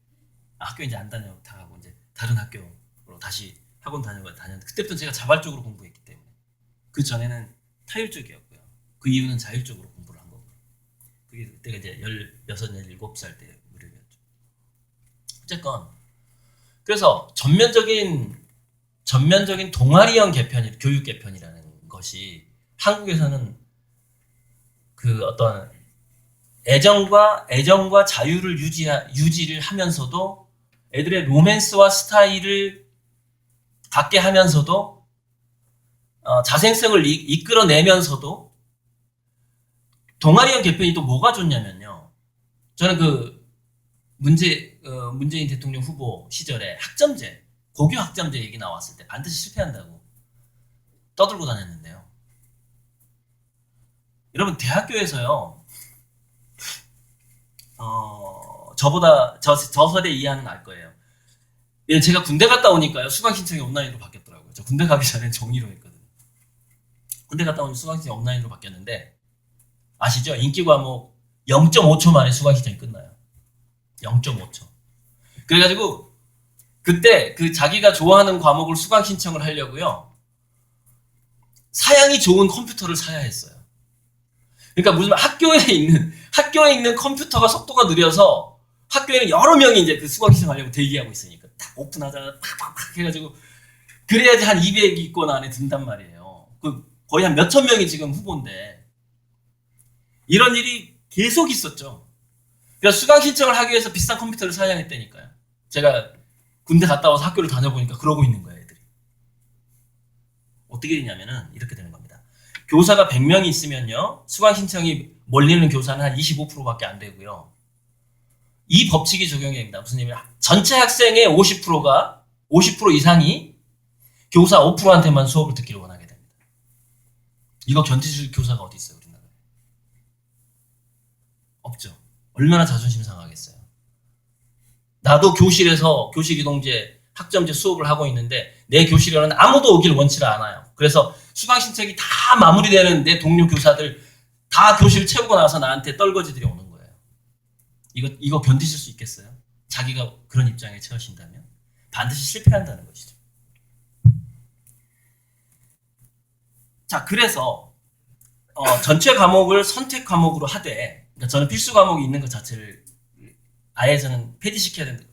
학교 이제 안 다녀가고 이제 다른 학교로 다시 학원 다녔는데 그때부터 제가 자발적으로 공부했기 때문에 그 전에는 타율적이었고요. 그 이유는 자율적으로 공부를 한 거고. 그게 그때가 이제 16, 17살 때 무렵이었죠. 어쨌건 그래서 전면적인 동아리형 교육 개편이라는 것이 한국에서는 그 어떤 애정과 자유를 유지를 하면서도 애들의 로맨스와 스타일을 갖게 하면서도 자생성을 이끌어내면서도 동아리형 개편이 또 뭐가 좋냐면요. 저는 그 문재인 대통령 후보 시절에 학점제, 고교 학점제 얘기 나왔을 때 반드시 실패한다고 떠들고 다녔는데요. 여러분 대학교에서요. 저 세대 이해하는 알 거예요. 예, 제가 군대 갔다 오니까요. 수강 신청이 온라인으로 바뀌었더라고요. 저 군대 가기 전엔 정의로 했거든요. 군대 갔다 오니 수강 신청이 온라인으로 바뀌었는데 아시죠? 인기 과목 0.5초 만에 수강 신청이 끝나요. 0.5초. 그래가지고 그때 그 자기가 좋아하는 과목을 수강 신청을 하려고요. 사양이 좋은 컴퓨터를 사야 했어요. 그러니까 무슨 학교에 있는 컴퓨터가 속도가 느려서 학교에는 여러 명이 이제 그 수강 신청하려고 대기하고 있으니까 딱 오픈하자마자 팍팍팍 해가지고 그래야지 한 200위권 안에 든단 말이에요. 그 거의 한 몇천 명이 지금 후보인데 이런 일이 계속 있었죠. 그래서 수강 신청을 하기 위해서 비싼 컴퓨터를 사야 했다니까요. 제가 군대 갔다 와서 학교를 다녀보니까 그러고 있는 거예요, 애들이. 어떻게 되냐면은 이렇게 되는 겁니다. 교사가 100명이 있으면요. 수강 신청이 몰리는 교사는 한 25%밖에 안 되고요. 이 법칙이 적용이 됩니다. 무슨 얘기냐면 전체 학생의 50% 이상이 교사 5%한테만 수업을 듣기를 원하게 됩니다. 이거 견디줄 교사가 어디 있어요, 우리나라에? 없죠. 얼마나 자존심 상하겠어요. 나도 교실 이동제, 학점제 수업을 하고 있는데 내 교실에는 아무도 오길 원치를 않아요. 그래서 수강 신청이 다 마무리되는 내 동료 교사들 다 교실 채우고 나서 나한테 떨거지들이 오는 거예요. 이거 견디실 수 있겠어요? 자기가 그런 입장에 처하신다면 반드시 실패한다는 것이죠. 자, 그래서 전체 과목을 선택 과목으로 하되, 그러니까 저는 필수 과목이 있는 것 자체를 아예 저는 폐지시켜야 된다.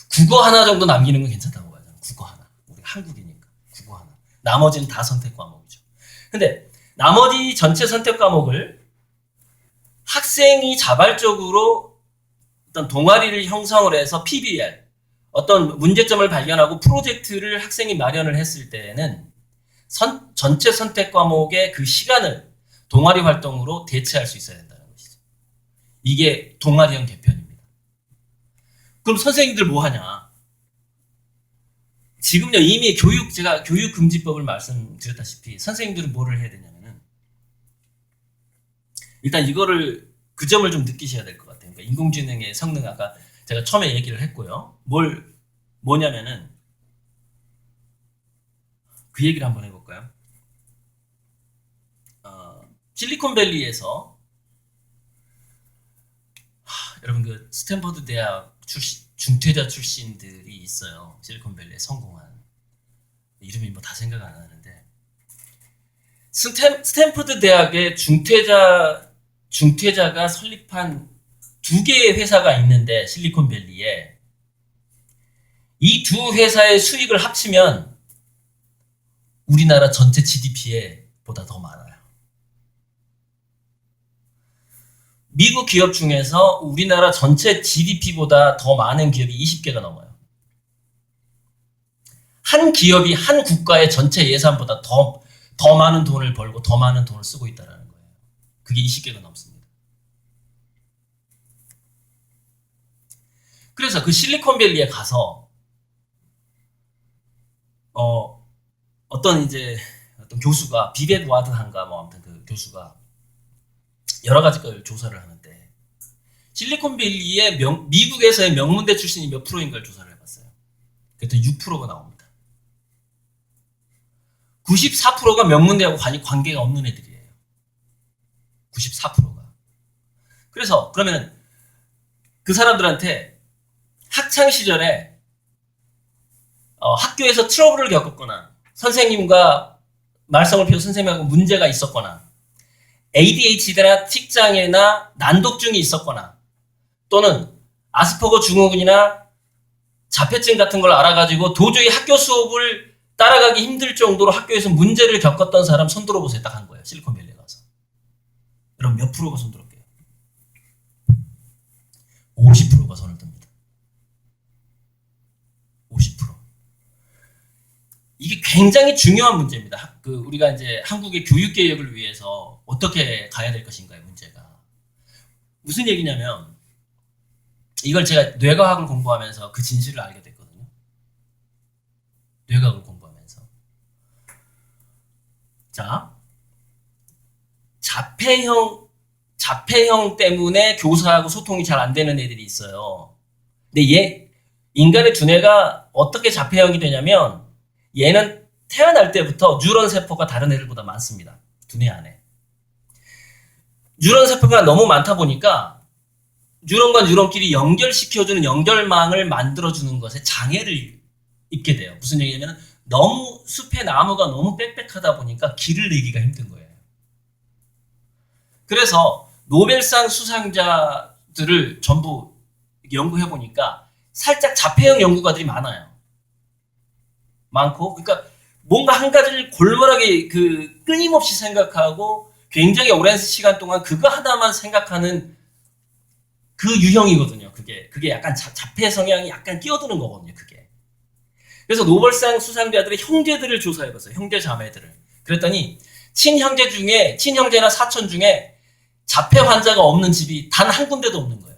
국어 하나 정도 남기는 건 괜찮다고 봐요. 국어 하나. 우리 한국이니까 국어 하나. 나머지는 다 선택 과목이죠. 근데 나머지 전체 선택 과목을 학생이 자발적으로 어떤 동아리를 형성을 해서 PBL, 어떤 문제점을 발견하고 프로젝트를 학생이 마련을 했을 때에는 전체 선택 과목의 그 시간을 동아리 활동으로 대체할 수 있어야 된다는 것이죠. 이게 동아리형 개편입니다. 그럼 선생님들 뭐 하냐? 지금요, 이미 제가 교육금지법을 말씀드렸다시피 선생님들은 뭐를 해야 되냐면은 일단 그 점을 좀 느끼셔야 될 것 같아요. 그러니까 인공지능의 성능 아까 제가 처음에 얘기를 했고요. 뭐냐면은 그 얘기를 한번 해볼까요? 실리콘밸리에서 여러분 그 스탠퍼드 대학 중퇴자 출신들이 있어요. 실리콘밸리에 성공한 이름이 뭐 다 생각 안 나는데 스탠퍼드 대학의 중퇴자가 설립한 2개의 회사가 있는데 실리콘밸리에 이 두 회사의 수익을 합치면 우리나라 전체 GDP에 보다 더 많아요. 미국 기업 중에서 우리나라 전체 GDP보다 더 많은 기업이 20개가 넘어요. 한 기업이 한 국가의 전체 예산보다 더 많은 돈을 벌고 더 많은 돈을 쓰고 있다는 거예요. 그게 20개가 넘습니다. 그래서 그 실리콘밸리에 가서 어떤 교수가 비벳 와드한가 뭐 아무튼 그 교수가 여러 가지 걸 조사를 하는데 실리콘밸리의 미국에서의 명문대 출신이 몇 프로인 걸 조사를 해봤어요. 그랬더니 6%가 나옵니다. 94%가 명문대하고 관계가 없는 애들이에요. 94%가. 그래서 그러면 그 사람들한테 학창 시절에 학교에서 트러블을 겪었거나 선생님과 말썽을 피워 선생님하고 문제가 있었거나 ADHD나 틱장애나 난독증이 있었거나 또는 아스퍼거 증후군이나 자폐증 같은 걸 알아가지고 도저히 학교 수업을 따라가기 힘들 정도로 학교에서 문제를 겪었던 사람 손 들어보세요. 딱 한 거예요. 실리콘밸리에 가서. 여러분 몇 프로가 손 들었게요? 50%가 손을 듭니다. 50%. 이게 굉장히 중요한 문제입니다. 우리가 이제 한국의 교육 개혁을 위해서 어떻게 가야 될 것인가의 문제가. 무슨 얘기냐면 이걸 제가 뇌과학을 공부하면서 그 진실을 알게 됐거든요. 뇌과학을 공부하면서. 자, 자폐형 때문에 교사하고 소통이 잘 안 되는 애들이 있어요. 근데 인간의 두뇌가 어떻게 자폐형이 되냐면 얘는 태어날 때부터 뉴런 세포가 다른 애들보다 많습니다. 두뇌 안에. 뉴런 세포가 너무 많다 보니까 뉴런과 뉴런끼리 연결시켜주는 연결망을 만들어주는 것에 장애를 입게 돼요. 무슨 얘기냐면 너무 숲에 나무가 너무 빽빽하다 보니까 길을 내기가 힘든 거예요. 그래서 노벨상 수상자들을 전부 연구해보니까 살짝 자폐형 연구가들이 많아요. 많고, 그러니까 뭔가 한 가지를 골몰하게 끊임없이 생각하고 굉장히 오랜 시간 동안 그거 하나만 생각하는 그 유형이거든요. 그게 약간 자폐 성향이 약간 끼어드는 거거든요. 그게. 그래서 노벨상 수상자들의 형제들을 조사해봤어요. 형제 자매들을. 그랬더니 친형제나 사촌 중에 자폐 환자가 없는 집이 단 한 군데도 없는 거예요.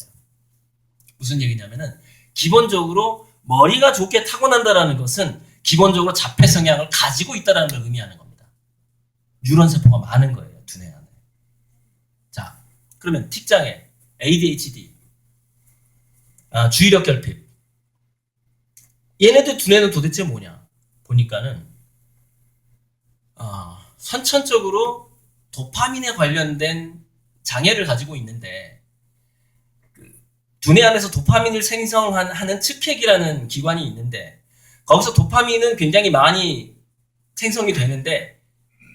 무슨 얘기냐면은 기본적으로 머리가 좋게 타고난다라는 것은 기본적으로 자폐 성향을 가지고 있다는 걸 의미하는 겁니다. 뉴런 세포가 많은 거예요. 두뇌 안에. 자, 그러면 틱장애, ADHD, 주의력 결핍. 얘네들 두뇌는 도대체 뭐냐? 보니까는 선천적으로 도파민에 관련된 장애를 가지고 있는데 두뇌 안에서 도파민을 생성하는 측핵이라는 기관이 있는데 거기서 도파민은 굉장히 많이 생성이 되는데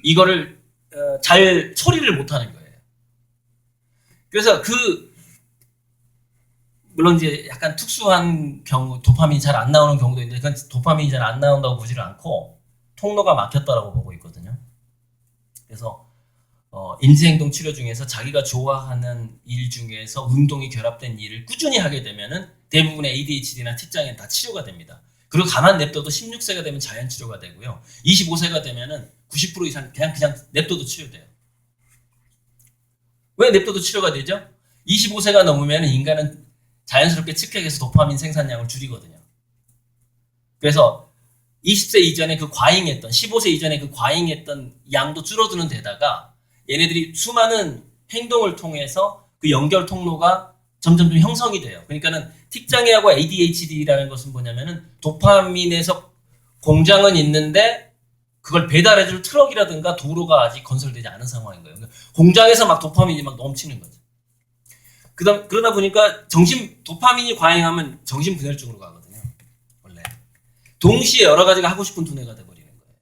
이거를 잘 처리를 못하는 거예요. 그래서 물론 이제 약간 특수한 경우 도파민이 잘 안 나오는 경우도 있는데 그건 도파민이 잘 안 나온다고 보지를 않고 통로가 막혔다라고 보고 있거든요. 그래서 인지행동 치료 중에서 자기가 좋아하는 일 중에서 운동이 결합된 일을 꾸준히 하게 되면은 대부분의 ADHD나 틱장애는 다 치료가 됩니다. 그리고 가만 냅둬도 16세가 되면 자연 치료가 되고요. 25세가 되면은 90% 이상 그냥 냅둬도 치료돼요. 왜 냅둬도 치료가 되죠? 25세가 넘으면 인간은 자연스럽게 측핵해서 도파민 생산량을 줄이거든요. 그래서 20세 이전에 그 과잉했던 15세 이전에 그 과잉했던 양도 줄어드는 데다가 얘네들이 수많은 행동을 통해서 그 연결 통로가 점점 형성이 돼요. 그러니까는 틱장애하고 ADHD라는 것은 뭐냐면은 도파민에서 공장은 있는데 그걸 배달해줄 트럭이라든가 도로가 아직 건설되지 않은 상황인 거예요. 그러니까 공장에서 막 도파민이 막 넘치는 거죠. 그러다 보니까 도파민이 과잉하면 정신분열증으로 가거든요. 원래. 동시에 여러 가지가 하고 싶은 두뇌가 돼버리는 거예요.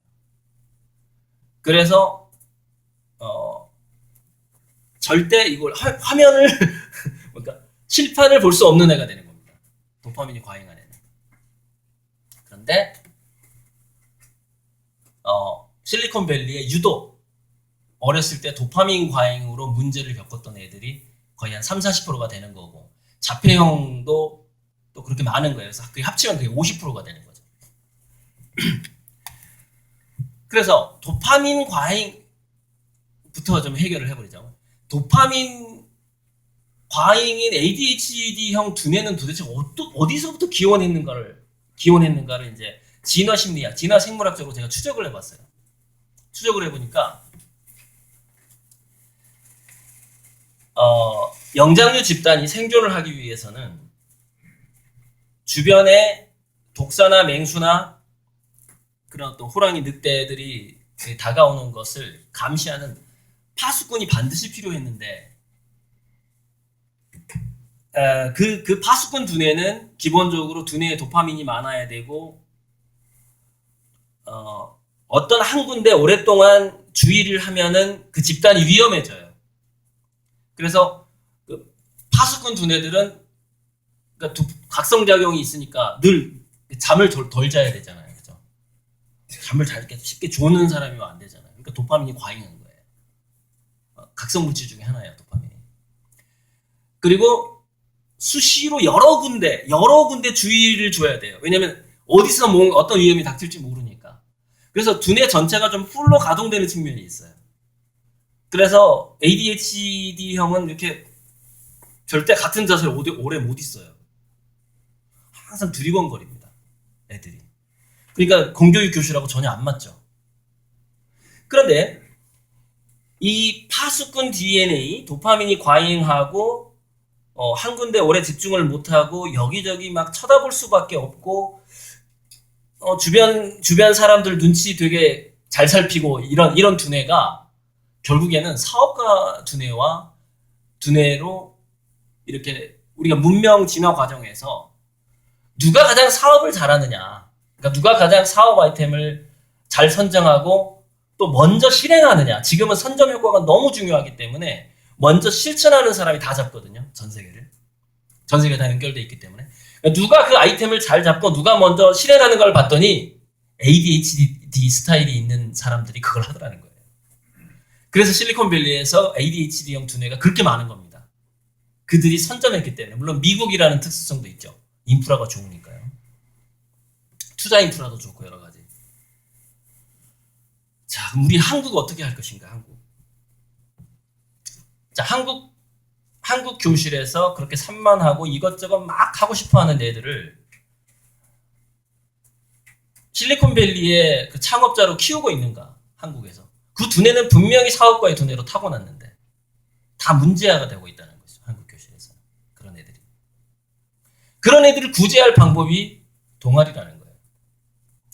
그래서 절대 이걸 화면을 그러니까 칠판을 볼 수 없는 애가 되는 겁니다. 도파민이 과잉한 애는. 그런데 실리콘밸리에 유독 어렸을 때 도파민 과잉으로 문제를 겪었던 애들이 거의 한 30-40%가 되는 거고 자폐형도 또 그렇게 많은 거예요. 그래서 그게 합치면 그게 50%가 되는 거죠. 그래서 도파민 과잉부터 좀 해결을 해버리죠. 도파민 과잉인 ADHD형 두뇌는 도대체 어디서부터 기원했는가를 이제 진화 심리학, 진화 생물학적으로 제가 추적을 해봤어요. 추적을 해보니까 영장류 집단이 생존을 하기 위해서는 주변에 독사나 맹수나 그런 어떤 호랑이, 늑대들이 다가오는 것을 감시하는 파수꾼이 반드시 필요했는데 그 파수꾼 두뇌는 기본적으로 두뇌에 도파민이 많아야 되고 어떤 한 군데 오랫동안 주의를 하면은 그 집단이 위험해져요. 그래서 그 파수꾼 두뇌들은 그러니까 각성작용이 있으니까 늘 잠을 덜 자야 되잖아요. 그죠? 잠을 잘 이렇게 쉽게 조는 사람이면 안 되잖아요. 그러니까 도파민이 과잉한 거예요. 각성물질 중에 하나예요, 도파민이. 그리고 수시로 여러 군데 주의를 줘야 돼요. 왜냐면 어디서 어떤 위험이 닥칠지 모르니까. 그래서 두뇌 전체가 좀 풀로 가동되는 측면이 있어요. 그래서 ADHD형은 이렇게 절대 같은 자세를 오래 못 있어요. 항상 두리번거립니다, 애들이. 그러니까 공교육 교실하고 전혀 안 맞죠. 그런데 이 파수꾼 DNA, 도파민이 과잉하고 한 군데 오래 집중을 못하고 여기저기 막 쳐다볼 수밖에 없고 주변 사람들 눈치 되게 잘 살피고 이런 두뇌가 결국에는 사업가 두뇌로 이렇게 우리가 문명 진화 과정에서 누가 가장 사업을 잘하느냐, 그러니까 누가 가장 사업 아이템을 잘 선정하고 또 먼저 실행하느냐. 지금은 선점 효과가 너무 중요하기 때문에 먼저 실천하는 사람이 다 잡거든요. 전 세계에 다 연결돼 있기 때문에. 그러니까 누가 그 아이템을 잘 잡고 누가 먼저 실행하는 걸 봤더니 ADHD 스타일이 있는 사람들이 그걸 하더라는 거예요. 그래서 실리콘밸리에서 ADHD형 두뇌가 그렇게 많은 겁니다. 그들이 선점했기 때문에. 물론 미국이라는 특수성도 있죠. 인프라가 좋으니까요. 투자 인프라도 좋고 여러 가지. 자, 그럼 우리 한국 어떻게 할 것인가, 한국. 자, 한국 교실에서 그렇게 산만하고 이것저것 막 하고 싶어 하는 애들을 실리콘밸리의 그 창업자로 키우고 있는가, 한국에서. 그 두뇌는 분명히 사업가의 두뇌로 타고났는데 다 문제화가 되고 있다는 거죠, 한국 교실에서. 그런 애들을 구제할 방법이 동아리라는 거예요.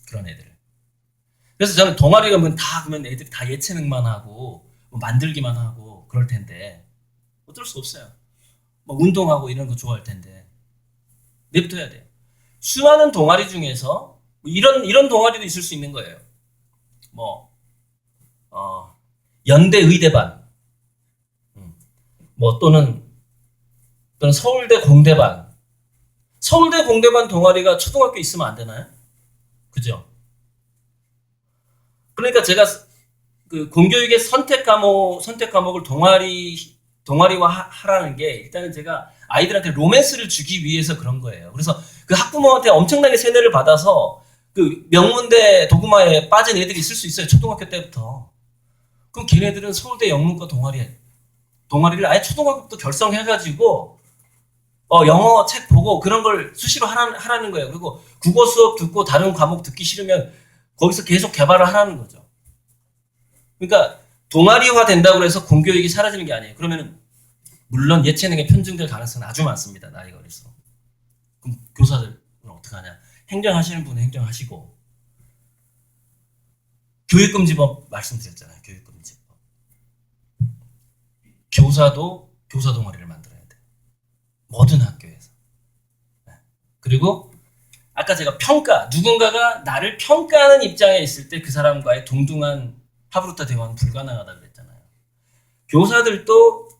그런 애들을. 그래서 저는 동아리 가면 그러면 애들이 다 예체능만 하고 뭐 만들기만 하고 그럴 텐데 어쩔 수 없어요. 뭐 운동하고 이런 거 좋아할 텐데 냅둬야 돼요. 수많은 동아리 중에서 이런 동아리도 있을 수 있는 거예요. 연대 의대반, 또는 서울대 공대반. 서울대 공대반 동아리가 초등학교 있으면 안 되나요? 그죠? 그러니까 제가 그 공교육의 선택 과목을 동아리화 하라는 게 일단은 제가 아이들한테 로맨스를 주기 위해서 그런 거예요. 그래서 그 학부모한테 엄청나게 세뇌를 받아서 그 명문대 도구마에 빠진 애들이 있을 수 있어요. 초등학교 때부터. 그럼 걔네들은 서울대 영문과 동아리를 아예 초등학교부터 결성해가지고 영어 책 보고 그런 걸 수시로 하라는 거예요. 그리고 국어 수업 듣고 다른 과목 듣기 싫으면 거기서 계속 개발을 하라는 거죠. 그러니까 동아리화 된다고 해서 공교육이 사라지는 게 아니에요. 그러면은 물론 예체능에 편중될 가능성은 아주 많습니다. 나이가 어려서. 그럼 교사들은 어떡하냐. 행정하시는 분은 행정하시고. 교육금지법 말씀드렸잖아요. 교육금지법. 교사도 교사 동아리를 만들어야 돼요. 모든 학교에서. 그리고 아까 제가 누군가가 나를 평가하는 입장에 있을 때 그 사람과의 동등한 하브루타 대화는 불가능하다고 그랬잖아요. 교사들도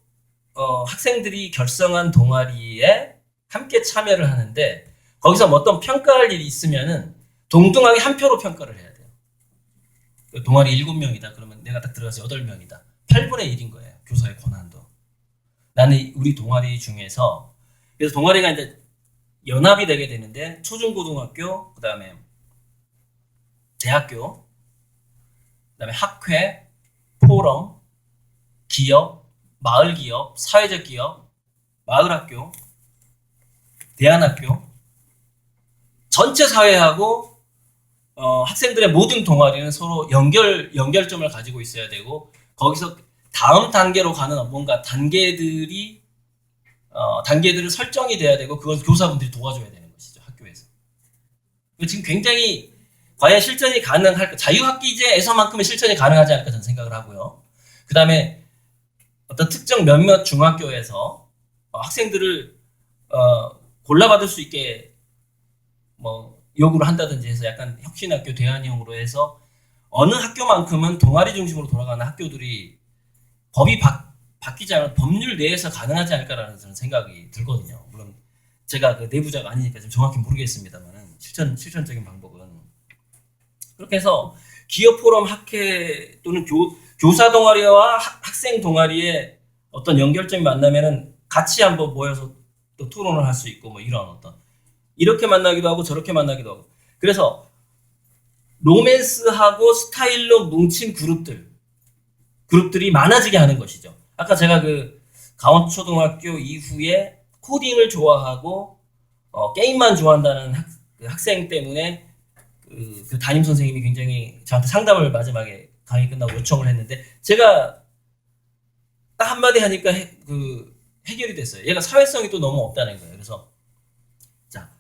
학생들이 결성한 동아리에 함께 참여를 하는데 거기서 어떤 평가할 일이 있으면은 동등하게 한 표로 평가를 해야 돼요. 동아리 7명이다. 그러면 내가 딱 들어가서 8명이다. 8분의 1인 거예요. 교사의 권한도. 나는 우리 동아리 중에서 그래서 동아리가 이제 연합이 되게 되는데 초중고등학교, 그 다음에 대학교, 그 다음에 학회, 포럼, 기업, 마을기업, 사회적 기업, 마을학교, 대안학교, 전체 사회하고 학생들의 모든 동아리는 서로 연결점을 가지고 있어야 되고 거기서 다음 단계로 가는 뭔가 단계들을 설정이 돼야 되고 그걸 교사분들이 도와줘야 되는 것이죠. 학교에서. 지금 굉장히 과연 실천이 가능할까? 자유학기제에서만큼은 실천이 가능하지 않을까 저는 생각을 하고요. 그 다음에 어떤 특정 몇몇 중학교에서 학생들을 골라받을 수 있게 뭐 요구를 한다든지 해서 약간 혁신학교 대안형으로 해서 어느 학교만큼은 동아리 중심으로 돌아가는 학교들이 법이 바뀌지 않은 법률 내에서 가능하지 않을까라는 저는 생각이 들거든요. 물론 제가 그 내부자가 아니니까 좀 정확히 모르겠습니다만 실천적인 방법은 그렇게 해서 기업 포럼 학회 또는 교사 동아리와 학생 동아리의 어떤 연결점이 만나면은 같이 한번 모여서 또 토론을 할 수 있고 뭐 이런 어떤 이렇게 만나기도 하고 저렇게 만나기도 하고 그래서 로맨스하고 스타일로 뭉친 그룹들이 많아지게 하는 것이죠. 아까 제가 그 강원초등학교 이후에 코딩을 좋아하고 게임만 좋아한다는 학생 때문에 그 담임 선생님이 굉장히 저한테 상담을 마지막에 강의 끝나고 요청을 했는데 제가 딱 한마디 하니까 해결이 됐어요. 얘가 사회성이 또 너무 없다는 거예요. 그래서 자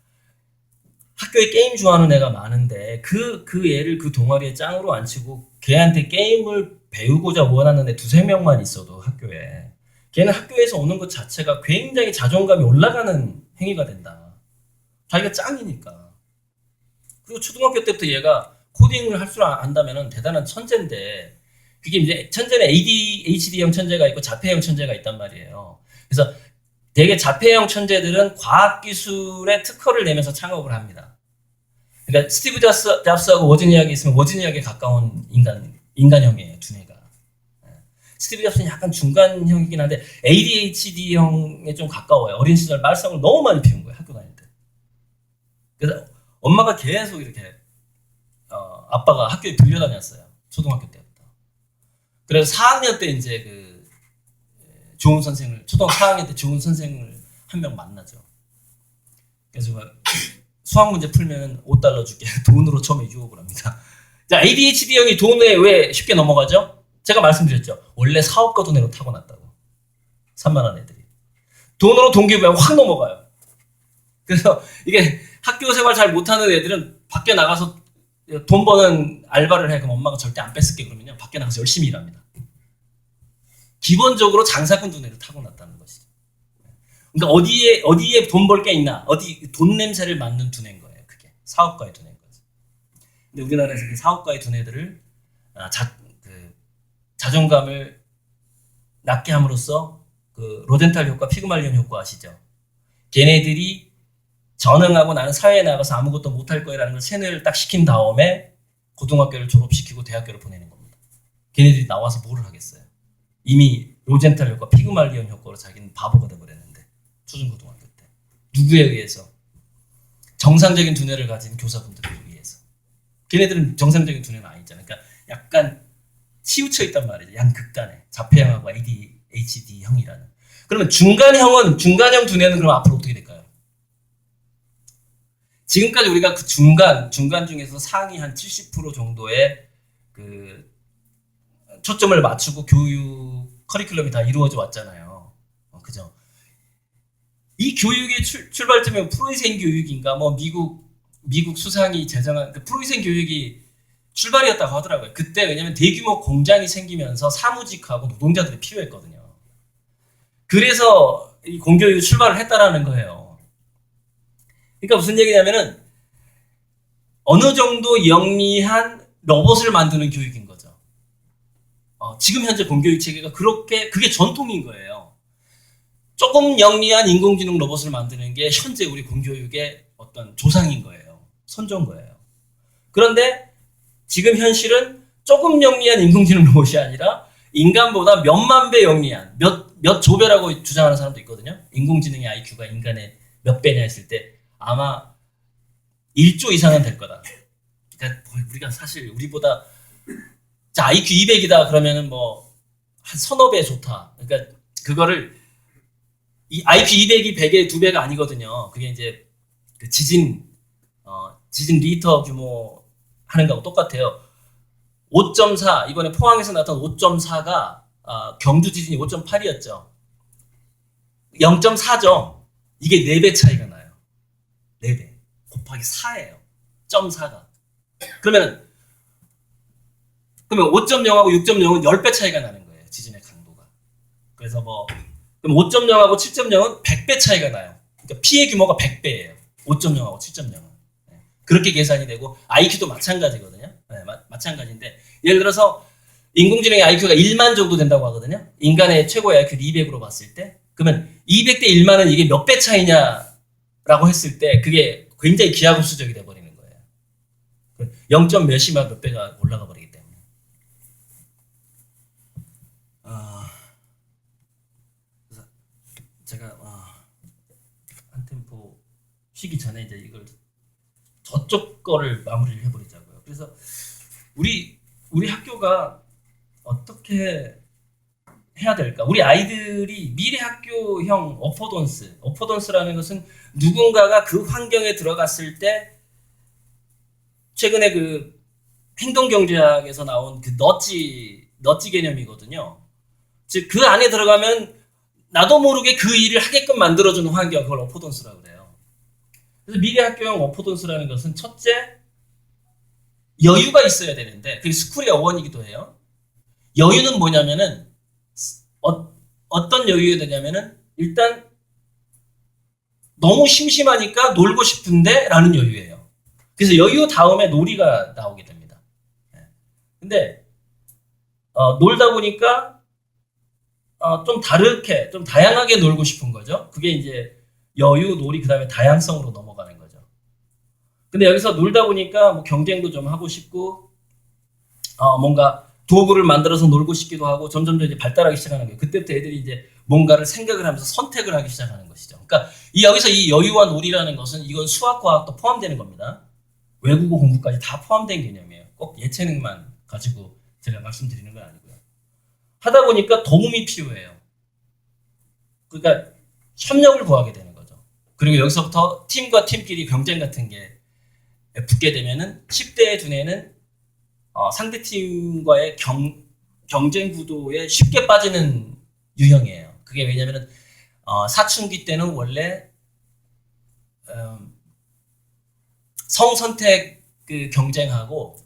학교에 게임 좋아하는 애가 많은데 그 애를 그 동아리에 짱으로 안 치고 걔한테 게임을 배우고자 원하는 애 두세 명만 있어도 학교에 걔는 학교에서 오는 것 자체가 굉장히 자존감이 올라가는 행위가 된다. 자기가 짱이니까. 그리고 초등학교 때부터 얘가 코딩을 할 줄 안다면 대단한 천재인데 그게 이제 천재는 ADHD형 천재가 있고 자폐형 천재가 있단 말이에요. 그래서 되게 자폐형 천재들은 과학기술에 특허를 내면서 창업을 합니다. 그러니까 스티브 잡스하고 워즈니악이 있으면 워즈니악에 가까운 인간형이에요, 두뇌가. 스티브 잡스는 약간 중간형이긴 한데 ADHD형에 좀 가까워요. 어린 시절 말썽을 너무 많이 피운 거예요, 학교 다닐 때. 그래서 엄마가 계속 이렇게 아빠가 학교에 빌려다녔어요. 초등학교 때부터. 그래서 4학년 때 이제 좋은 선생을 초등학교 4학년 때 좋은 선생을 한 명 만나죠. 그래서 수학 문제 풀면 $5 줄게. 돈으로 처음에 유혹을 합니다. 자, ADHD형이 돈에 왜 쉽게 넘어가죠? 제가 말씀드렸죠. 원래 사업가 돈으로 타고났다고. 산만한 애들이. 돈으로 동기부여 확 넘어가요. 그래서 이게 학교 생활 잘 못하는 애들은 밖에 나가서 돈 버는 알바를 해. 그럼 엄마가 절대 안 뺏을게 그러면요. 밖에 나가서 열심히 일합니다. 기본적으로 장사꾼 두뇌를 타고났다는 것이죠. 그러니까 어디에 돈 벌 게 있나, 어디 돈 냄새를 맡는 두뇌인 거예요. 그게 사업가의 두뇌인 거죠. 근데 우리나라에서 그 사업가의 두뇌들을 자존감을 낮게 함으로써 그 로젠탈 효과, 피그말리온 효과 아시죠? 걔네들이 전응하고 나는 사회에 나가서 아무것도 못할 거라는 걸 세뇌를 딱 시킨 다음에 고등학교를 졸업시키고 대학교를 보내는 겁니다. 걔네들이 나와서 뭐를 하겠어요? 이미 로젠탈 효과, 피그말리온 효과로 자기는 바보가 돼버렸는데 초중고등학교 때 누구에 의해서? 정상적인 두뇌를 가진 교사분들에 의해서. 걔네들은 정상적인 두뇌는 아니잖아요. 그러니까 약간 치우쳐 있단 말이죠. 양극단에 자폐형하고 ADHD형이라는. 그러면 중간형 두뇌는 그럼 앞으로 어떻게 될까요? 지금까지 우리가 그 중간 중에서 상위 한 70% 정도의 그 초점을 맞추고 교육 커리큘럼이 다 이루어져 왔잖아요. 그죠? 이 교육의 출발점이 프로이센 교육인가 뭐 미국 수상이 제정한 그 프로이센 교육이 출발이었다고 하더라고요. 그때 왜냐면 대규모 공장이 생기면서 사무직하고 노동자들이 필요했거든요. 그래서 이 공교육이 출발을 했다라는 거예요. 그러니까 무슨 얘기냐면은 어느 정도 영리한 로봇을 만드는 교육인 거죠. 지금 현재 공교육 체계가 그게 전통인 거예요. 조금 영리한 인공지능 로봇을 만드는 게 현재 우리 공교육의 어떤 조상인 거예요. 선조인 거예요. 그런데 지금 현실은 조금 영리한 인공지능 로봇이 아니라 인간보다 몇만 배 영리한 몇 조배라고 주장하는 사람도 있거든요. 인공지능의 IQ가 인간의 몇 배냐 했을 때 아마 1조 이상은 될 거다. 그러니까 우리가 사실 우리보다 자 IQ 200이다 그러면은 뭐 한 서너 배 좋다. 그러니까 그거를 이 IP200이 100의 2배가 아니거든요. 그게 이제 그 지진 리터 규모 하는 거하고 똑같아요. 5.4, 이번에 포항에서 나타난 5.4가 경주 지진이 5.8이었죠. 0.4죠. 이게 4배 차이가 나요. 4배. 곱하기 4예요. 0.4가. 그러면 5.0하고 6.0은 10배 차이가 나는 거예요. 지진의 강도가. 그래서 그럼 5.0하고 7.0은 100배 차이가 나요. 그러니까 피해 규모가 100배예요. 5.0하고 7.0은. 그렇게 계산이 되고, IQ도 마찬가지거든요. 네, 마찬가지인데, 예를 들어서 인공지능의 IQ가 1만 정도 된다고 하거든요. 인간의 최고의 IQ를 200으로 봤을 때. 그러면 200대 1만은 이게 몇 배 차이냐라고 했을 때 그게 굉장히 기하급수적이 돼버리는 거예요. 0. 몇이면 몇 배가 올라가 버리기 때문에. 그래서 제가 한 템포 쉬기 전에 이제 이걸 저쪽 거를 마무리를 해버리자고요. 그래서 우리 학교가 어떻게 해야 될까? 우리 아이들이 미래 학교형 어포던스라는 것은 누군가가 그 환경에 들어갔을 때 최근에 그 행동경제학에서 나온 그 너지 개념이거든요. 즉 그 안에 들어가면 나도 모르게 그 일을 하게끔 만들어주는 환경, 그걸 어포던스라고 그래요. 그래서 미래 학교형 어포던스라는 것은 첫째, 여유가 있어야 되는데, 그게 스쿨의 어원이기도 해요. 여유는 뭐냐면은 어떤 여유가 되냐면은 일단 너무 심심하니까 놀고 싶은데 라는 여유예요. 그래서 여유 다음에 놀이가 나오게 됩니다. 근데 놀다 보니까 좀 다르게, 좀 다양하게 놀고 싶은 거죠. 그게 이제 여유, 놀이, 그 다음에 다양성으로 넘어가는 거죠. 근데 여기서 놀다 보니까 뭐 경쟁도 좀 하고 싶고, 뭔가 도구를 만들어서 놀고 싶기도 하고, 점점 이제 발달하기 시작하는 거예요. 그때부터 애들이 이제 뭔가를 생각을 하면서 선택을 하기 시작하는 것이죠. 그러니까 여기서 이 여유와 놀이라는 것은 이건 수학, 과학도 포함되는 겁니다. 외국어 공부까지 다 포함된 개념이에요. 꼭 예체능만 가지고 제가 말씀드리는 건 아니고요. 하다 보니까 도움이 필요해요. 그러니까 협력을 구하게 되는 거죠. 그리고 여기서부터 팀과 팀끼리 경쟁 같은 게 붙게 되면은 10대의 두뇌는 상대팀과의 경쟁 구도에 쉽게 빠지는 유형이에요. 그게 왜냐면은 사춘기 때는 원래 성선택 그 경쟁하고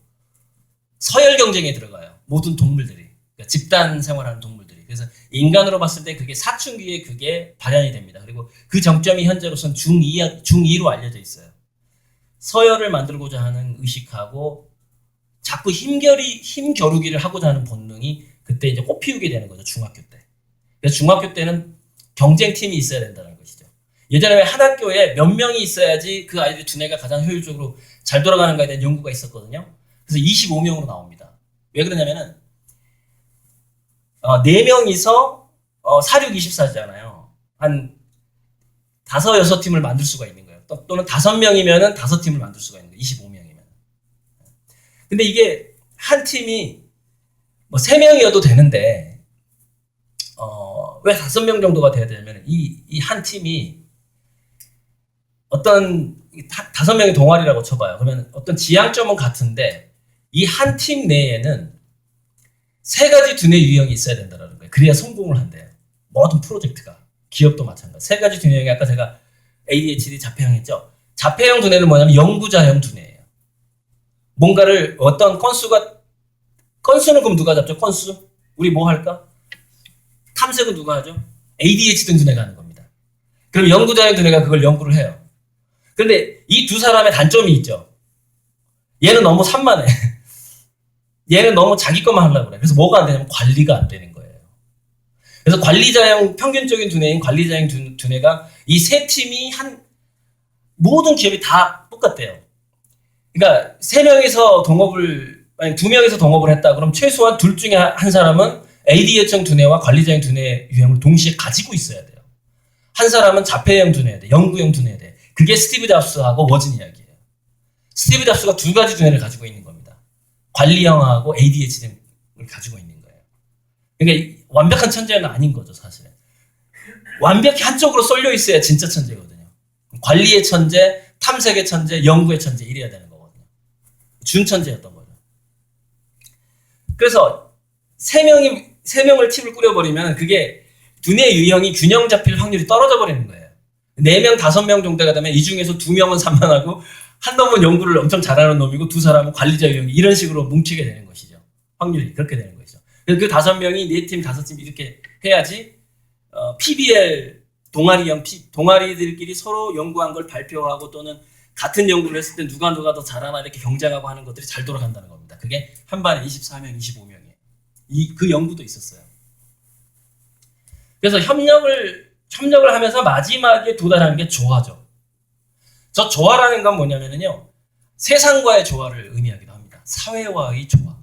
서열 경쟁에 들어가요. 모든 동물들이. 그러니까 집단 생활하는 동물들이. 그래서 인간으로 봤을 때 그게 사춘기에 그게 발현이 됩니다. 그리고 그 정점이 현재로선 중2로 알려져 있어요. 서열을 만들고자 하는 의식하고 자꾸 힘겨루기를 하고자 하는 본능이 그때 이제 꽃피우게 되는 거죠. 중학교 때. 그래서 중학교 때는 경쟁팀이 있어야 된다는 것이죠. 예전에 한 학교에 몇 명이 있어야지 그 아이들 두뇌가 가장 효율적으로 잘 돌아가는가에 대한 연구가 있었거든요. 그래서 25명으로 나옵니다. 왜 그러냐면은 4명이서 4, 6, 24잖아요. 한 5, 6팀을 만들 수가 있는 거예요. 또는 5명이면은 5팀을 만들 수가 있는 거예요. 25명이면. 근데 이게 한 팀이 뭐 3명이어도 되는데 왜 5명 정도가 돼야 되냐면 이 한 팀이 어떤 5명의 동아리라고 쳐봐요. 그러면 어떤 지향점은 같은데 이 한 팀 내에는 3가지 두뇌 유형이 있어야 된다는 거예요. 그래야 성공을 한대요. 모든 프로젝트가. 기업도 마찬가지. 3가지 두뇌 유형이 아까 제가 ADHD 자폐형 했죠. 자폐형 두뇌는 뭐냐면 연구자형 두뇌예요. 뭔가를 어떤 건수는 그럼 누가 잡죠? 건수? 우리 뭐 할까? 탐색은 누가 하죠? ADHD 두뇌가 하는 겁니다. 그럼 연구자형 두뇌가 그걸 연구를 해요. 그런데 이 두 사람의 단점이 있죠. 얘는 너무 산만해. 얘는 너무 자기 것만 하려고 그래. 그래서 뭐가 안 되냐면 관리가 안 되는 거예요. 그래서 관리자형, 평균적인 두뇌인 관리자형 두뇌가 이 세 팀이 모든 기업이 다 똑같대요. 그러니까 3명이서 만약 2명이서 동업을 했다. 그럼 최소한 둘 중에 한 사람은 ADH형 두뇌와 관리자형 두뇌 유형을 동시에 가지고 있어야 돼요. 한 사람은 자폐형 두뇌에 돼. 연구형 두뇌에 돼. 그게 스티브 잡스하고 워진 이야기예요. 스티브 잡스가 2가지 두뇌를 가지고 있는 겁니다. 관리형하고 ADHD를 가지고 있는 거예요. 그러니까 완벽한 천재는 아닌 거죠, 사실은. 완벽히 한쪽으로 쏠려 있어야 진짜 천재거든요. 관리의 천재, 탐색의 천재, 연구의 천재 이래야 되는 거거든요. 준천재였던 거죠. 그래서 세 명을 팀을 꾸려버리면 그게 두뇌 유형이 균형 잡힐 확률이 떨어져 버리는 거예요. 4명, 5명 정도가 되면 이 중에서 2명은 산만하고 한 놈은 연구를 엄청 잘하는 놈이고 두 사람은 관리자 유형이 이런 식으로 뭉치게 되는 것이죠. 확률이 그렇게 되는 것이죠. 그래서 그 5명이 4팀, 5팀 이렇게 해야지 PBL 동아리형 동아리들끼리 서로 연구한 걸 발표하고 또는 같은 연구를 했을 때 누가 더 잘하나 이렇게 경쟁하고 하는 것들이 잘 돌아간다는 겁니다. 그게 한 반에 24명, 25명이에요. 그 연구도 있었어요. 그래서 협력을 하면서 마지막에 도달하는 게 조화죠. 저 조화라는 건 뭐냐면요. 세상과의 조화를 의미하기도 합니다. 사회와의 조화.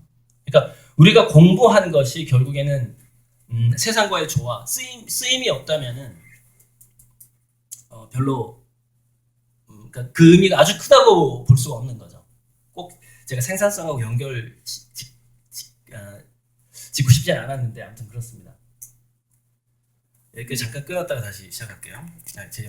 그러니까 우리가 공부하는 것이 결국에는 세상과의 조화, 쓰임이 없다면은 별로 그러니까 그 의미가 아주 크다고 볼 수가 없는 거죠. 꼭 제가 생산성하고 연결 짓고 싶지 않았는데 아무튼 그렇습니다. 이렇게 잠깐 끊었다가 다시 시작할게요. 제